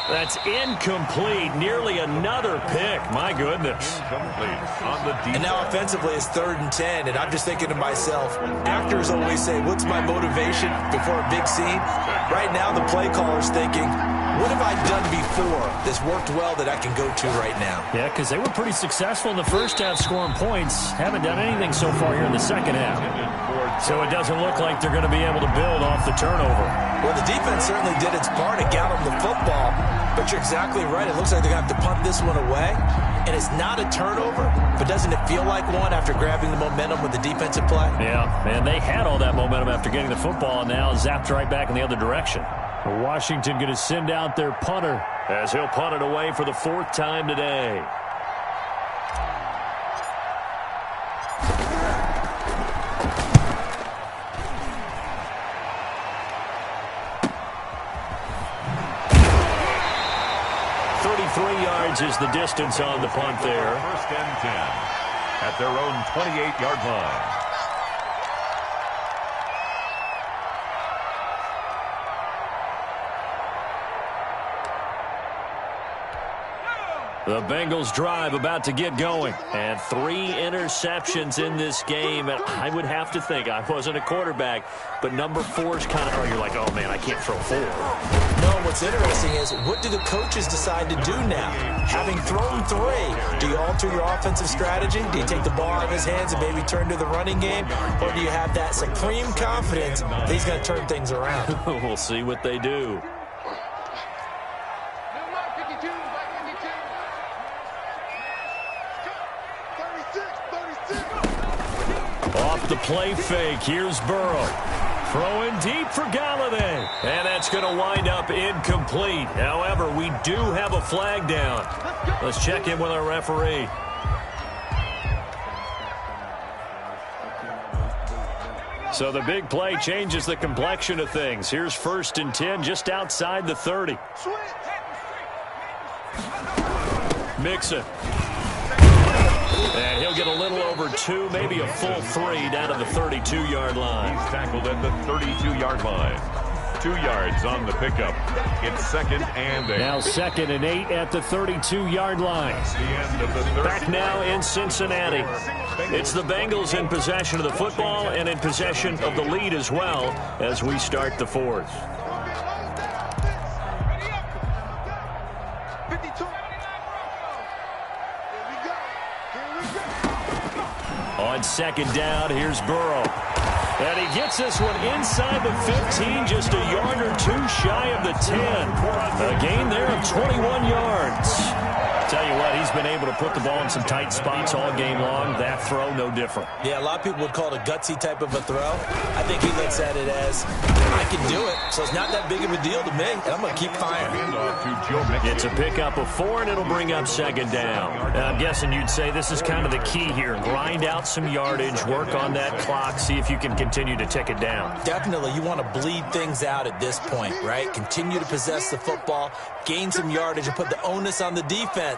Speaker 2: That's incomplete. Nearly another pick. My goodness.
Speaker 3: And now offensively it's 3rd and 10. And I'm just thinking to myself, actors always say, what's my motivation before a big scene? Right now the play caller's thinking, What have I done before that's worked well that I can go to right now?
Speaker 8: Yeah, because they were pretty successful in the first half scoring points. Haven't done anything so far here in the second half. So it doesn't look like they're going to be able to build off the turnover.
Speaker 3: Well, the defense certainly did its part to got them the football. But you're exactly right. It looks like they're going to have to punt this one away. And it's not a turnover, but doesn't it feel like one after grabbing the momentum with the defensive play?
Speaker 8: Yeah, and they had all that momentum after getting the football, and now zapped right back in the other direction. Washington going to send out their punter as he'll punt it away for the 4th time today. Is the distance on the punt there.
Speaker 5: 1st and 10 at their own 28-yard line.
Speaker 8: The Bengals drive about to get going. And 3 interceptions in this game. And I would have to think, I wasn't a quarterback, but number 4 is kind of, you're like, oh man, I can't throw 4.
Speaker 3: No, what's interesting is, what do the coaches decide to do now? Having thrown 3, do you alter your offensive strategy? Do you take the ball out of his hands and maybe turn to the running game? Or do you have that supreme confidence that he's going to turn things around?
Speaker 8: We'll see what they do. Off the play fake, here's Burrow. Throwing deep for Galladay. And that's going to wind up incomplete. However, we do have a flag down. Let's check in with our referee. So the big play changes the complexion of things. Here's 1st and 10 just outside the 30. Mixon. And he'll get a little over 2, maybe a full 3 down to the 32-yard line.
Speaker 5: He's tackled at the 32-yard line. 2 yards on the pickup. It's 2nd and 8.
Speaker 8: Now 2nd and 8 at the 32-yard line.
Speaker 5: The end of the third.
Speaker 8: Back now in Cincinnati. It's the Bengals in possession of the football and in possession of the lead as well as we start the 4th. On 2nd down, here's Burrow. And he gets this one inside the 15, just a yard or 2 shy of the 10. A gain there of 21 yards. Tell you what, he's been able to put the ball in some tight spots all game long. That throw, no different.
Speaker 3: Yeah, a lot of people would call it a gutsy type of a throw. I think he looks at it as, I can do it, so it's not that big of a deal to me, and I'm going to keep firing.
Speaker 8: It's a pickup of 4, and it'll bring up 2nd down. Now, I'm guessing you'd say this is kind of the key here. Grind out some yardage, work on that clock, see if you can continue to tick it down.
Speaker 3: Definitely, you want to bleed things out at this point, right? Continue to possess the football, gain some yardage, and put the onus on the defense.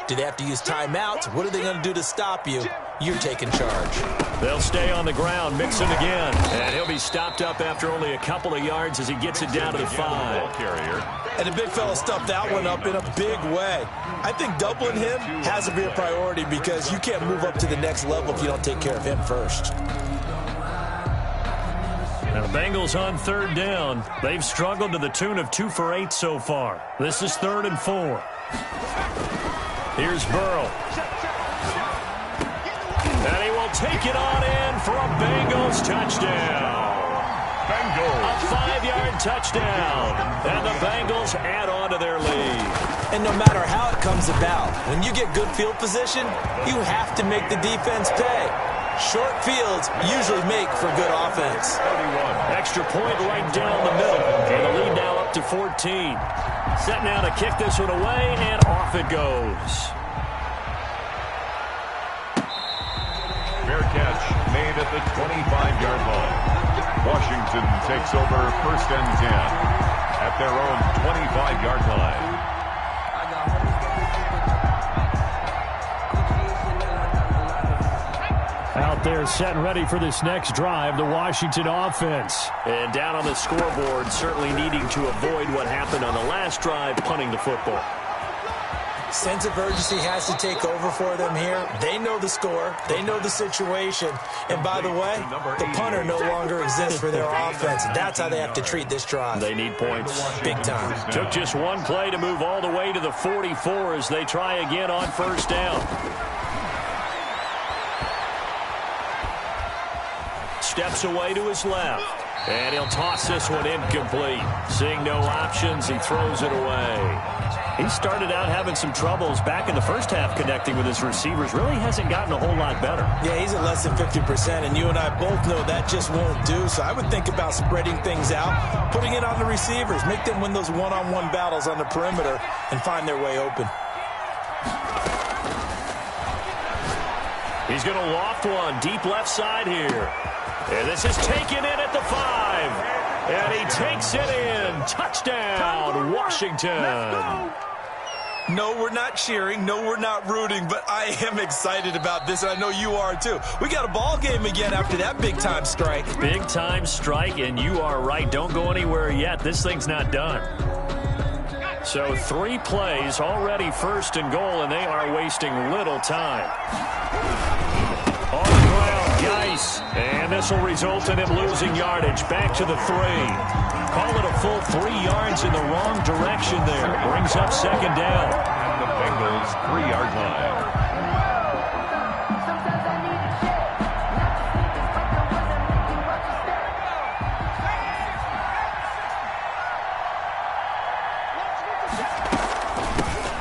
Speaker 3: Do they have to use timeouts? What are they going to do to stop you? You're taking charge.
Speaker 8: They'll stay on the ground, Mixon again. And he'll be stopped up after only a couple of yards as he gets it down to the 5.
Speaker 3: And the big fella stuffed that one up in a big way. I think doubling him has to be a priority because you can't move up to the next level if you don't take care of him first.
Speaker 8: Now the Bengals on 3rd down. They've struggled to the tune of 2 for 8 so far. This is 3rd and 4. Here's Burrow. And he will take it on in for a Bengals touchdown. A 5-yard touchdown. And the Bengals add on to their lead.
Speaker 3: And no matter how it comes about, when you get good field position, you have to make the defense pay. Short fields usually make for good offense.
Speaker 8: Extra point right down the middle. And the lead now up to 14. Set now to kick this one away, and off it goes.
Speaker 5: Fair catch made at the 25-yard line. Washington takes over 1st and 10 at their own 25-yard line.
Speaker 8: Out there set and ready for this next drive, the Washington offense. And down on the scoreboard, certainly needing to avoid what happened on the last drive, punting the football.
Speaker 3: Sense of urgency has to take over for them here. They know the score. They know the situation. And by the way, the punter no longer exists for their offense. That's how they have to treat this drive.
Speaker 2: They need points.
Speaker 3: Big time.
Speaker 2: Took just one play to move all the way to the 44 as they try again on first down. Steps away to his left. And he'll toss this one incomplete. Seeing no options, he throws it away. He started out having some troubles back in the first half connecting with his receivers. Really hasn't gotten a whole lot better.
Speaker 3: Yeah, he's at less than 50%, and you and I both know that just won't do. So I would think about spreading things out, putting it on the receivers, make them win those one-on-one battles on the perimeter, and find their way open.
Speaker 2: He's going to loft one deep left side here. And this is taken in at the 5. And he takes it in. Touchdown, Washington.
Speaker 4: No, we're not cheering. No, we're not rooting. But I am excited about this, and I know you are too. We got a ball game again after that big-time strike.
Speaker 2: Big-time strike, and you are right. Don't go anywhere yet. This thing's not done. So 3 plays, already 1st and goal, and they are wasting little time. On the ground, Geis. And this will result in him losing yardage. Back to the 3. Call it a full 3 yards in the wrong direction there. Brings up 2nd down.
Speaker 5: At the Bengals' 3-yard line.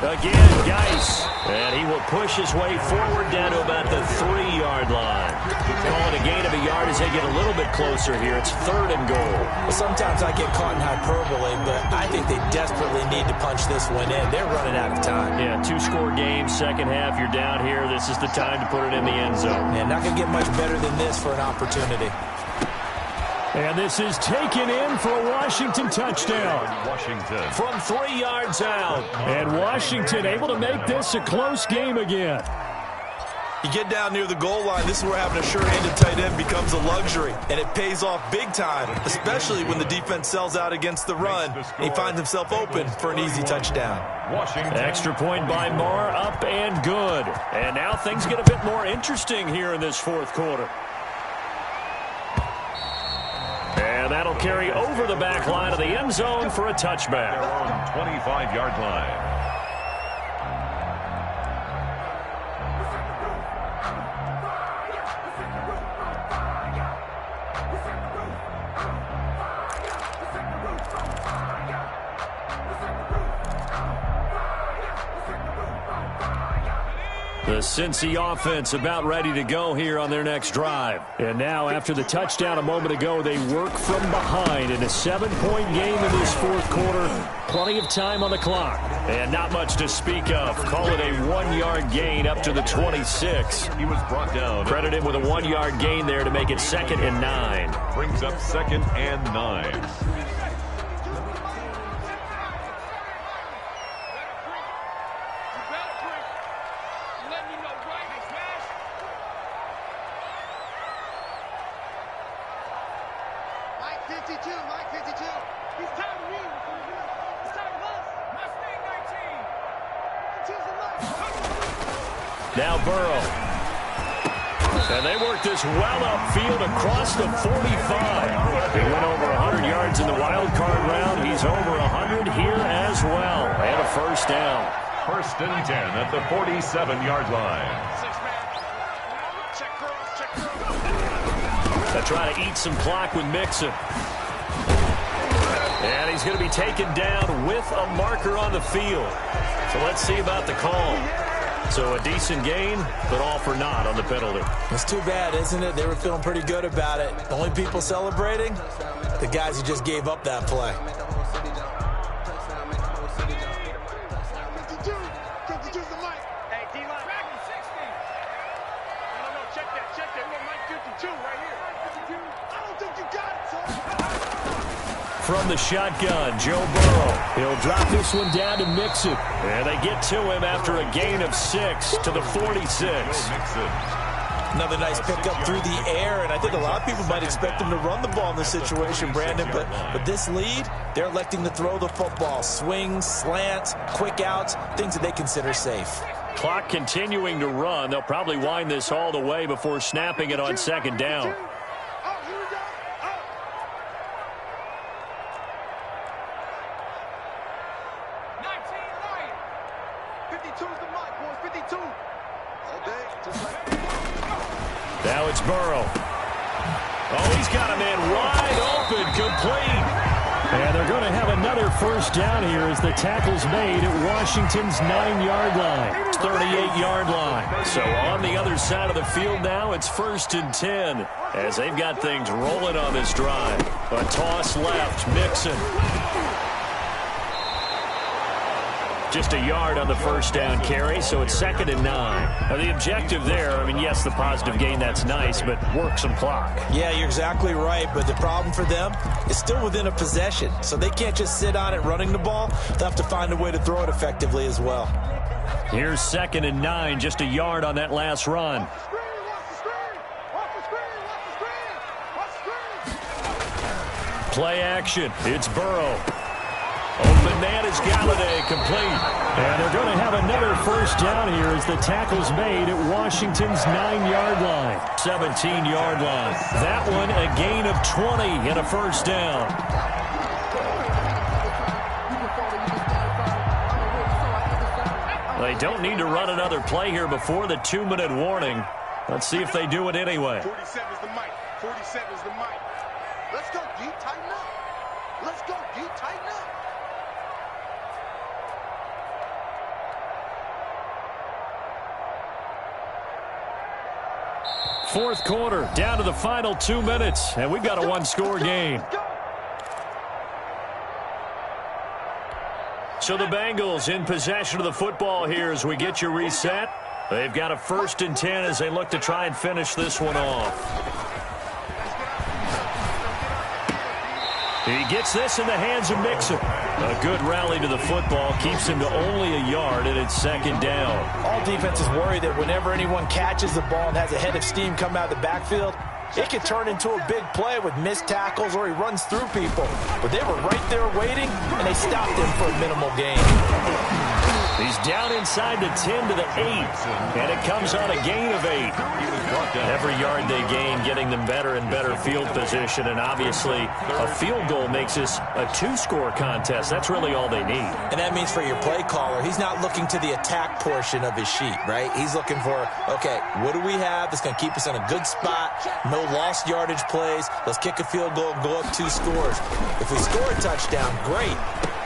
Speaker 2: Again, Geis. And he will push his way forward down to about the 3-yard line. Calling a gain of a yard as they get a little bit closer here. It's 3rd and goal.
Speaker 3: Well, sometimes I get caught in hyperbole, but I think they desperately need to punch this one in. They're running out of time.
Speaker 2: Yeah, 2-score game, second half. You're down here. This is the time to put it in the end zone.
Speaker 3: Man, not going to get much better than this for an opportunity.
Speaker 2: And this is taken in for a Washington touchdown.
Speaker 5: Washington.
Speaker 2: From 3 yards out. And Washington able to make this a close game again.
Speaker 4: You get down near the goal line, this is where having a sure-handed tight end becomes a luxury. And it pays off big time, especially when the defense sells out against the run. He finds himself open for an easy touchdown.
Speaker 5: Washington.
Speaker 2: Extra point by Marr, up and good. And now things get a bit more interesting here in this 4th quarter. And that'll carry over the back line of the end zone for a touchback.
Speaker 5: Their own 25-yard line.
Speaker 2: The Cincy offense about ready to go here on their next drive. And now, after the touchdown a moment ago, they work from behind in a 7-point game in this 4th quarter. Plenty of time on the clock. And not much to speak of. Call it a 1-yard gain up to the 26.
Speaker 5: He was brought down.
Speaker 2: Credit him with a 1-yard gain there to make it 2nd and 9.
Speaker 5: Brings up 2nd and 9.
Speaker 2: Now Burrow. And they work this well upfield across the 45. He went over 100 yards in the wild card round. He's over 100 here as well. And a 1st down.
Speaker 5: 1st and 10 at the 47-yard line.
Speaker 2: They're trying to eat some clock with Mixon. And he's going to be taken down with a marker on the field. So let's see about the call. So a decent gain, but all for naught on the penalty.
Speaker 3: It's too bad, isn't it? They were feeling pretty good about it. The only people celebrating, the guys who just gave up that play.
Speaker 2: From the shotgun, Joe Burrow. He'll drop this one down to Mixon. And they get to him after a gain of 6 to the 46.
Speaker 4: Another nice pickup through the air, and I think a lot of people might expect them to run the ball in this situation, Brandon, but with this lead, they're electing to throw the football. Swings, slants, quick outs, things that they consider safe.
Speaker 2: Clock continuing to run. They'll probably wind this all the way before snapping it on second down. Now it's Burrow. Oh, he's got a man wide open, complete. And they're going to have another first down here as the tackle's made at Washington's 9-yard line, 38-yard line. So on the other side of the field now, it's 1st and 10 as they've got things rolling on this drive. A toss left, Mixon. Just a yard on the first down carry, so it's 2nd and 9. Now the objective there, I mean, yes, the positive gain, that's nice, but work some clock.
Speaker 4: Yeah, you're exactly right, but the problem for them is still within a possession, so they can't just sit on it running the ball. They'll have to find a way to throw it effectively as well.
Speaker 2: Here's 2nd and 9, just a yard on that last run. Play action, it's Burrow. Open man is Galladay, complete. And they're going to have another first down here as the tackle's made at Washington's 9-yard line, 17-yard line. That one a gain of 20 and a first down. They don't need to run another play here before the 2-minute warning. Let's see if they do it anyway.
Speaker 7: 47 is the mic. 47 is the mic. Let's go deep, tighten up. Let's go deep, tighten up.
Speaker 2: Fourth quarter, down to the final 2 minutes, and we've got a one-score game. So the Bengals in possession of the football here as we get you reset. They've got a 1st and 10 as they look to try and finish this one off. He gets this in the hands of Mixon. A good rally to the football keeps him to only a yard, and it's 2nd down.
Speaker 4: All defenses worry that whenever anyone catches the ball and has a head of steam come out of the backfield, it could turn into a big play with missed tackles or he runs through people. But they were right there waiting, and they stopped him for a minimal gain.
Speaker 2: He's down inside the 10 to the 8, and it comes on a gain of 8. Every yard they gain getting them better and better field position, and obviously a field goal makes this a 2-score contest. That's really all they need.
Speaker 4: And that means for your play caller, he's not looking to the attack portion of his sheet, right? He's looking for, okay, what do we have that's going to keep us in a good spot? No lost yardage plays. Let's kick a field goal and go up 2 scores. If we score a touchdown, great.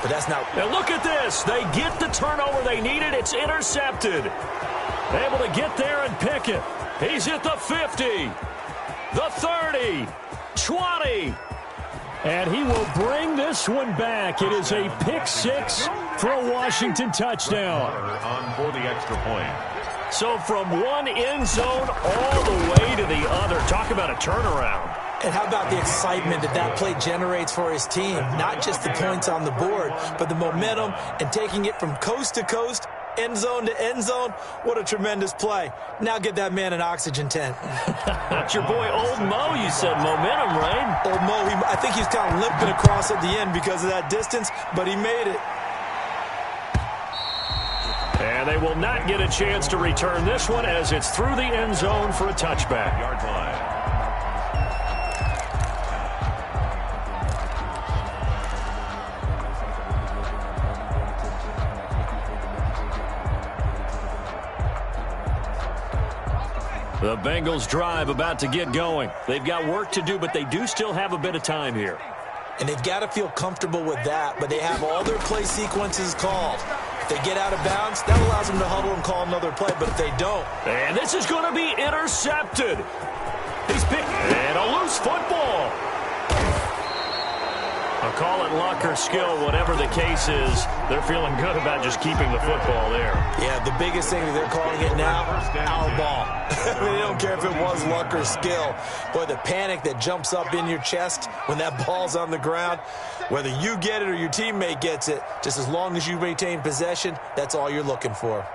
Speaker 4: But that's not.
Speaker 2: Now look at this. They get the turnover they needed. It's intercepted. Able to get there and pick it. He's at the 50, the 30, 20. And he will bring this one back. It is a pick 6 for a Washington touchdown.
Speaker 5: On for the extra point.
Speaker 2: So from one end zone all the way to the other. Talk about a turnaround.
Speaker 4: And how about the excitement that that play generates for his team? Not just the points on the board, but the momentum and taking it from coast to coast, end zone to end zone. What a tremendous play. Now get that man an oxygen tent.
Speaker 2: That's your boy Old Mo, you said. Momentum, right?
Speaker 4: Old Mo, I think he's kind of limping across at the end because of that distance, but he made it.
Speaker 2: And they will not get a chance to return this one as it's through the end zone for a touchback.
Speaker 5: Yard line.
Speaker 2: The Bengals drive about to get going. They've got work to do, but they do still have a bit of time here.
Speaker 4: And they've got to feel comfortable with that, but they have all their play sequences called. If they get out of bounds, that allows them to huddle and call another play, but if they don't.
Speaker 2: And this is going to be intercepted. He's picked, and a loose football. I'll call it luck or skill, whatever the case is. They're feeling good about just keeping the football there.
Speaker 4: Yeah, the biggest thing that they're calling it now, our ball. I mean, they don't care if it was luck or skill. Boy, the panic that jumps up in your chest when that ball's on the ground, whether you get it or your teammate gets it, just as long as you maintain possession, that's all you're looking for.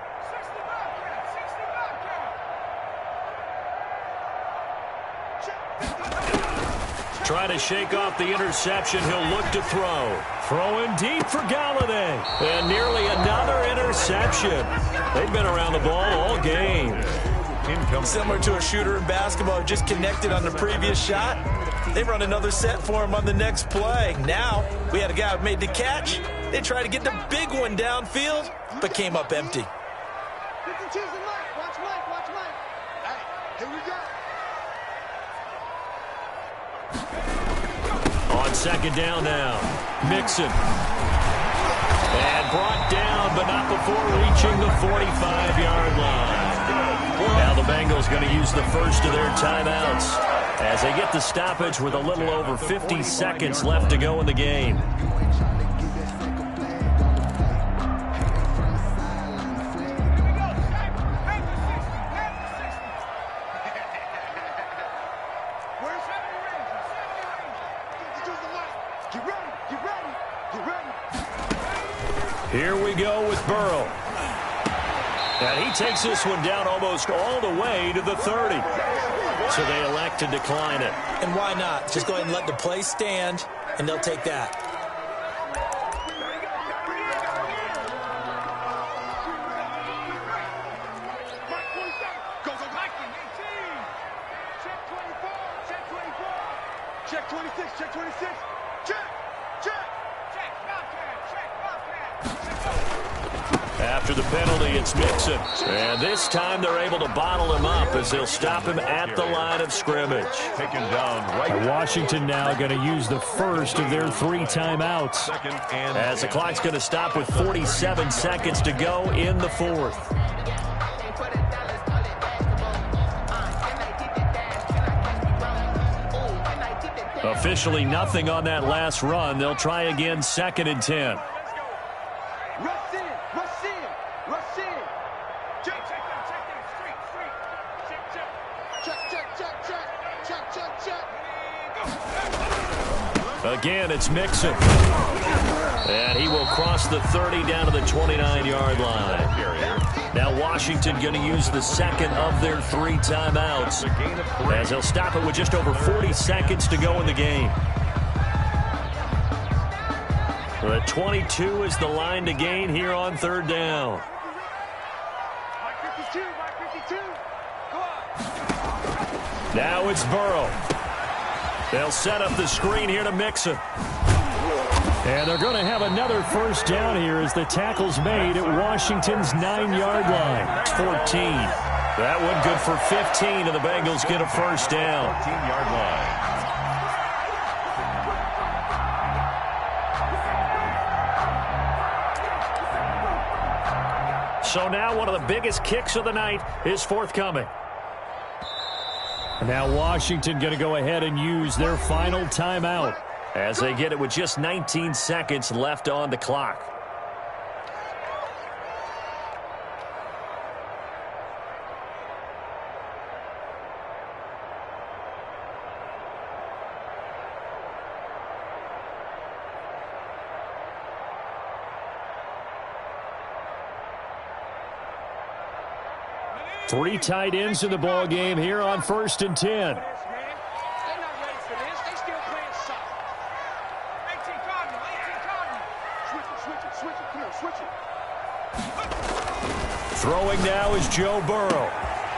Speaker 2: Trying to shake off the interception. He'll look to throw. Throwing deep for Galladay. And nearly another interception. They've been around the ball all game.
Speaker 4: Similar to a shooter in basketball who just connected on the previous shot. They run another set for him on the next play. Now, we had a guy who made the catch. They tried to get the big one downfield, but came up empty.
Speaker 7: Watch Mike. Hey, here we go.
Speaker 2: On second down now, Mixon. And brought down, but not before reaching the 45-yard line. Now the Bengals going to use the first of their timeouts as they get the stoppage with a little over 50 seconds left to go in the game. Here we go with Burrow. And he takes this one down almost all the way to the 30. So they elect to decline it.
Speaker 4: And why not? Just go ahead and let the play stand, and they'll take that.
Speaker 7: Check 26, check 26. Check.
Speaker 2: After the penalty, it's Mixon. And this time they're able to bottle him up as they'll stop him at the line of scrimmage.
Speaker 5: Taken down right.
Speaker 2: Washington now going to use the first of their 3 timeouts. As the clock's going to stop with 47 seconds to go in the 4th. Officially nothing on that last run. They'll try again 2nd and 10.
Speaker 7: Rush in. Check.
Speaker 2: Again, it's Mixon. And he will cross the 30 down to the 29-yard line. Now Washington going to use the second of their 3 timeouts as they'll stop it with just over 40 seconds to go in the game. The 22 is the line to gain here on 3rd down.
Speaker 7: Mike 52. Go on.
Speaker 2: Now it's Burrow. They'll set up the screen here to Mixon. And they're going to have another first down here as the tackle's made at Washington's 9-yard line. It's 14. That one good for 15, and the Bengals get a first down.
Speaker 5: 14-yard line.
Speaker 2: So now one of the biggest kicks of the night is forthcoming. Now Washington going to go ahead and use their final timeout as they get it with just 19 seconds left on the clock. Three tight ends in the ball game here on 1st and 10.
Speaker 7: They're not ready for this. They still playing soft. 18 Cardinal. Switch it. Come on, switch it.
Speaker 2: Throwing now is Joe Burrow.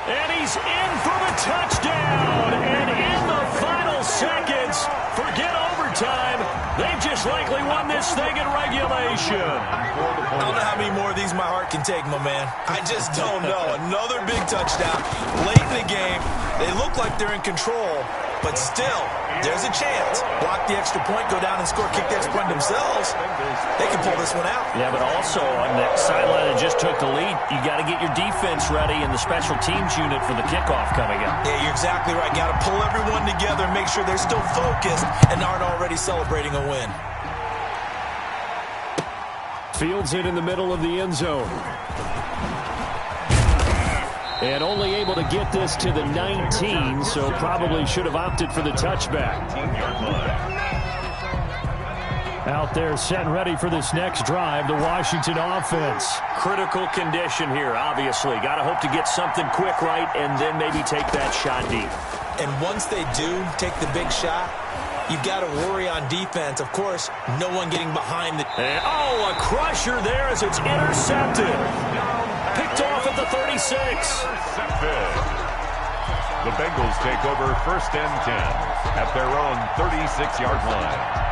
Speaker 2: And he's in for the touchdown. And in the final seconds, forget overtime. They've just likely won this thing in regulation.
Speaker 4: I don't know how many more of these my heart can take, my man. I just don't know. Another big touchdown late in the game. They look like they're in control, but still, there's a chance. Block the extra point, go down and score, kick the extra point themselves. They can pull this one out.
Speaker 2: Yeah, but also on the sideline that just took the lead, you got to get your defense ready and the special teams unit for the kickoff coming up.
Speaker 4: Yeah, you're exactly right. Got to pull everyone together and make sure they're still focused and aren't already celebrating a win.
Speaker 2: Fields it in the middle of the end zone. And only able to get this to the 19, so probably should have opted for the touchback. Out there set and ready for this next drive, the Washington offense. Critical condition here, obviously. Got to hope to get something quick right and then maybe take that shot deep.
Speaker 3: And once they do take the big shot, you've got to worry on defense. Of course, no one getting behind the...
Speaker 2: And, a crusher there as it's intercepted. Picked off at the 36.
Speaker 5: Intercepted. The Bengals take over 1st and 10 at their own 36-yard line.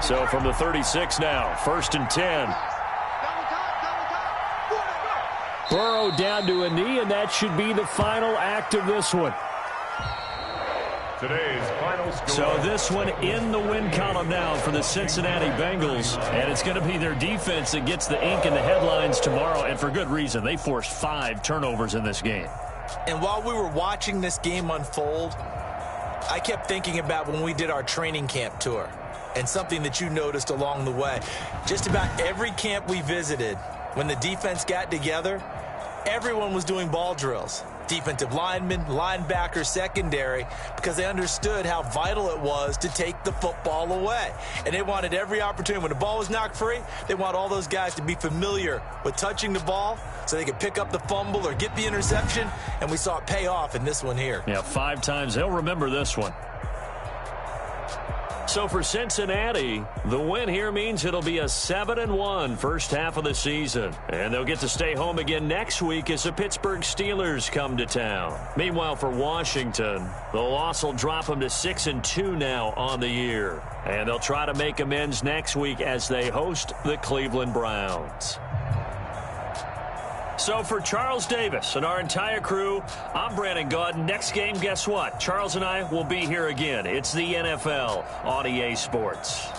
Speaker 2: So from the 36 now, 1st and 10. Burrow down to a knee, and that should be the final act of this one.
Speaker 5: Today's final score.
Speaker 2: So this one in the win column now for the Cincinnati Bengals. And it's going to be their defense that gets the ink in the headlines tomorrow. And for good reason. They forced 5 turnovers in this game.
Speaker 3: And while we were watching this game unfold, I kept thinking about when we did our training camp tour. And something that you noticed along the way. Just about every camp we visited, when the defense got together, everyone was doing ball drills. Defensive linemen, linebackers, secondary, because they understood how vital it was to take the football away. And they wanted every opportunity. When the ball was knocked free, they want all those guys to be familiar with touching the ball so they could pick up the fumble or get the interception. And we saw it pay off in this one here.
Speaker 2: Yeah, 5 times. They'll remember this one. So for Cincinnati, the win here means it'll be a 7-1 first half of the season. And they'll get to stay home again next week as the Pittsburgh Steelers come to town. Meanwhile, for Washington, the loss will drop them to 6-2 now on the year. And they'll try to make amends next week as they host the Cleveland Browns. So for Charles Davis and our entire crew, I'm Brandon Gaudin. Next game, guess what? Charles and I will be here again. It's the NFL on EA Sports.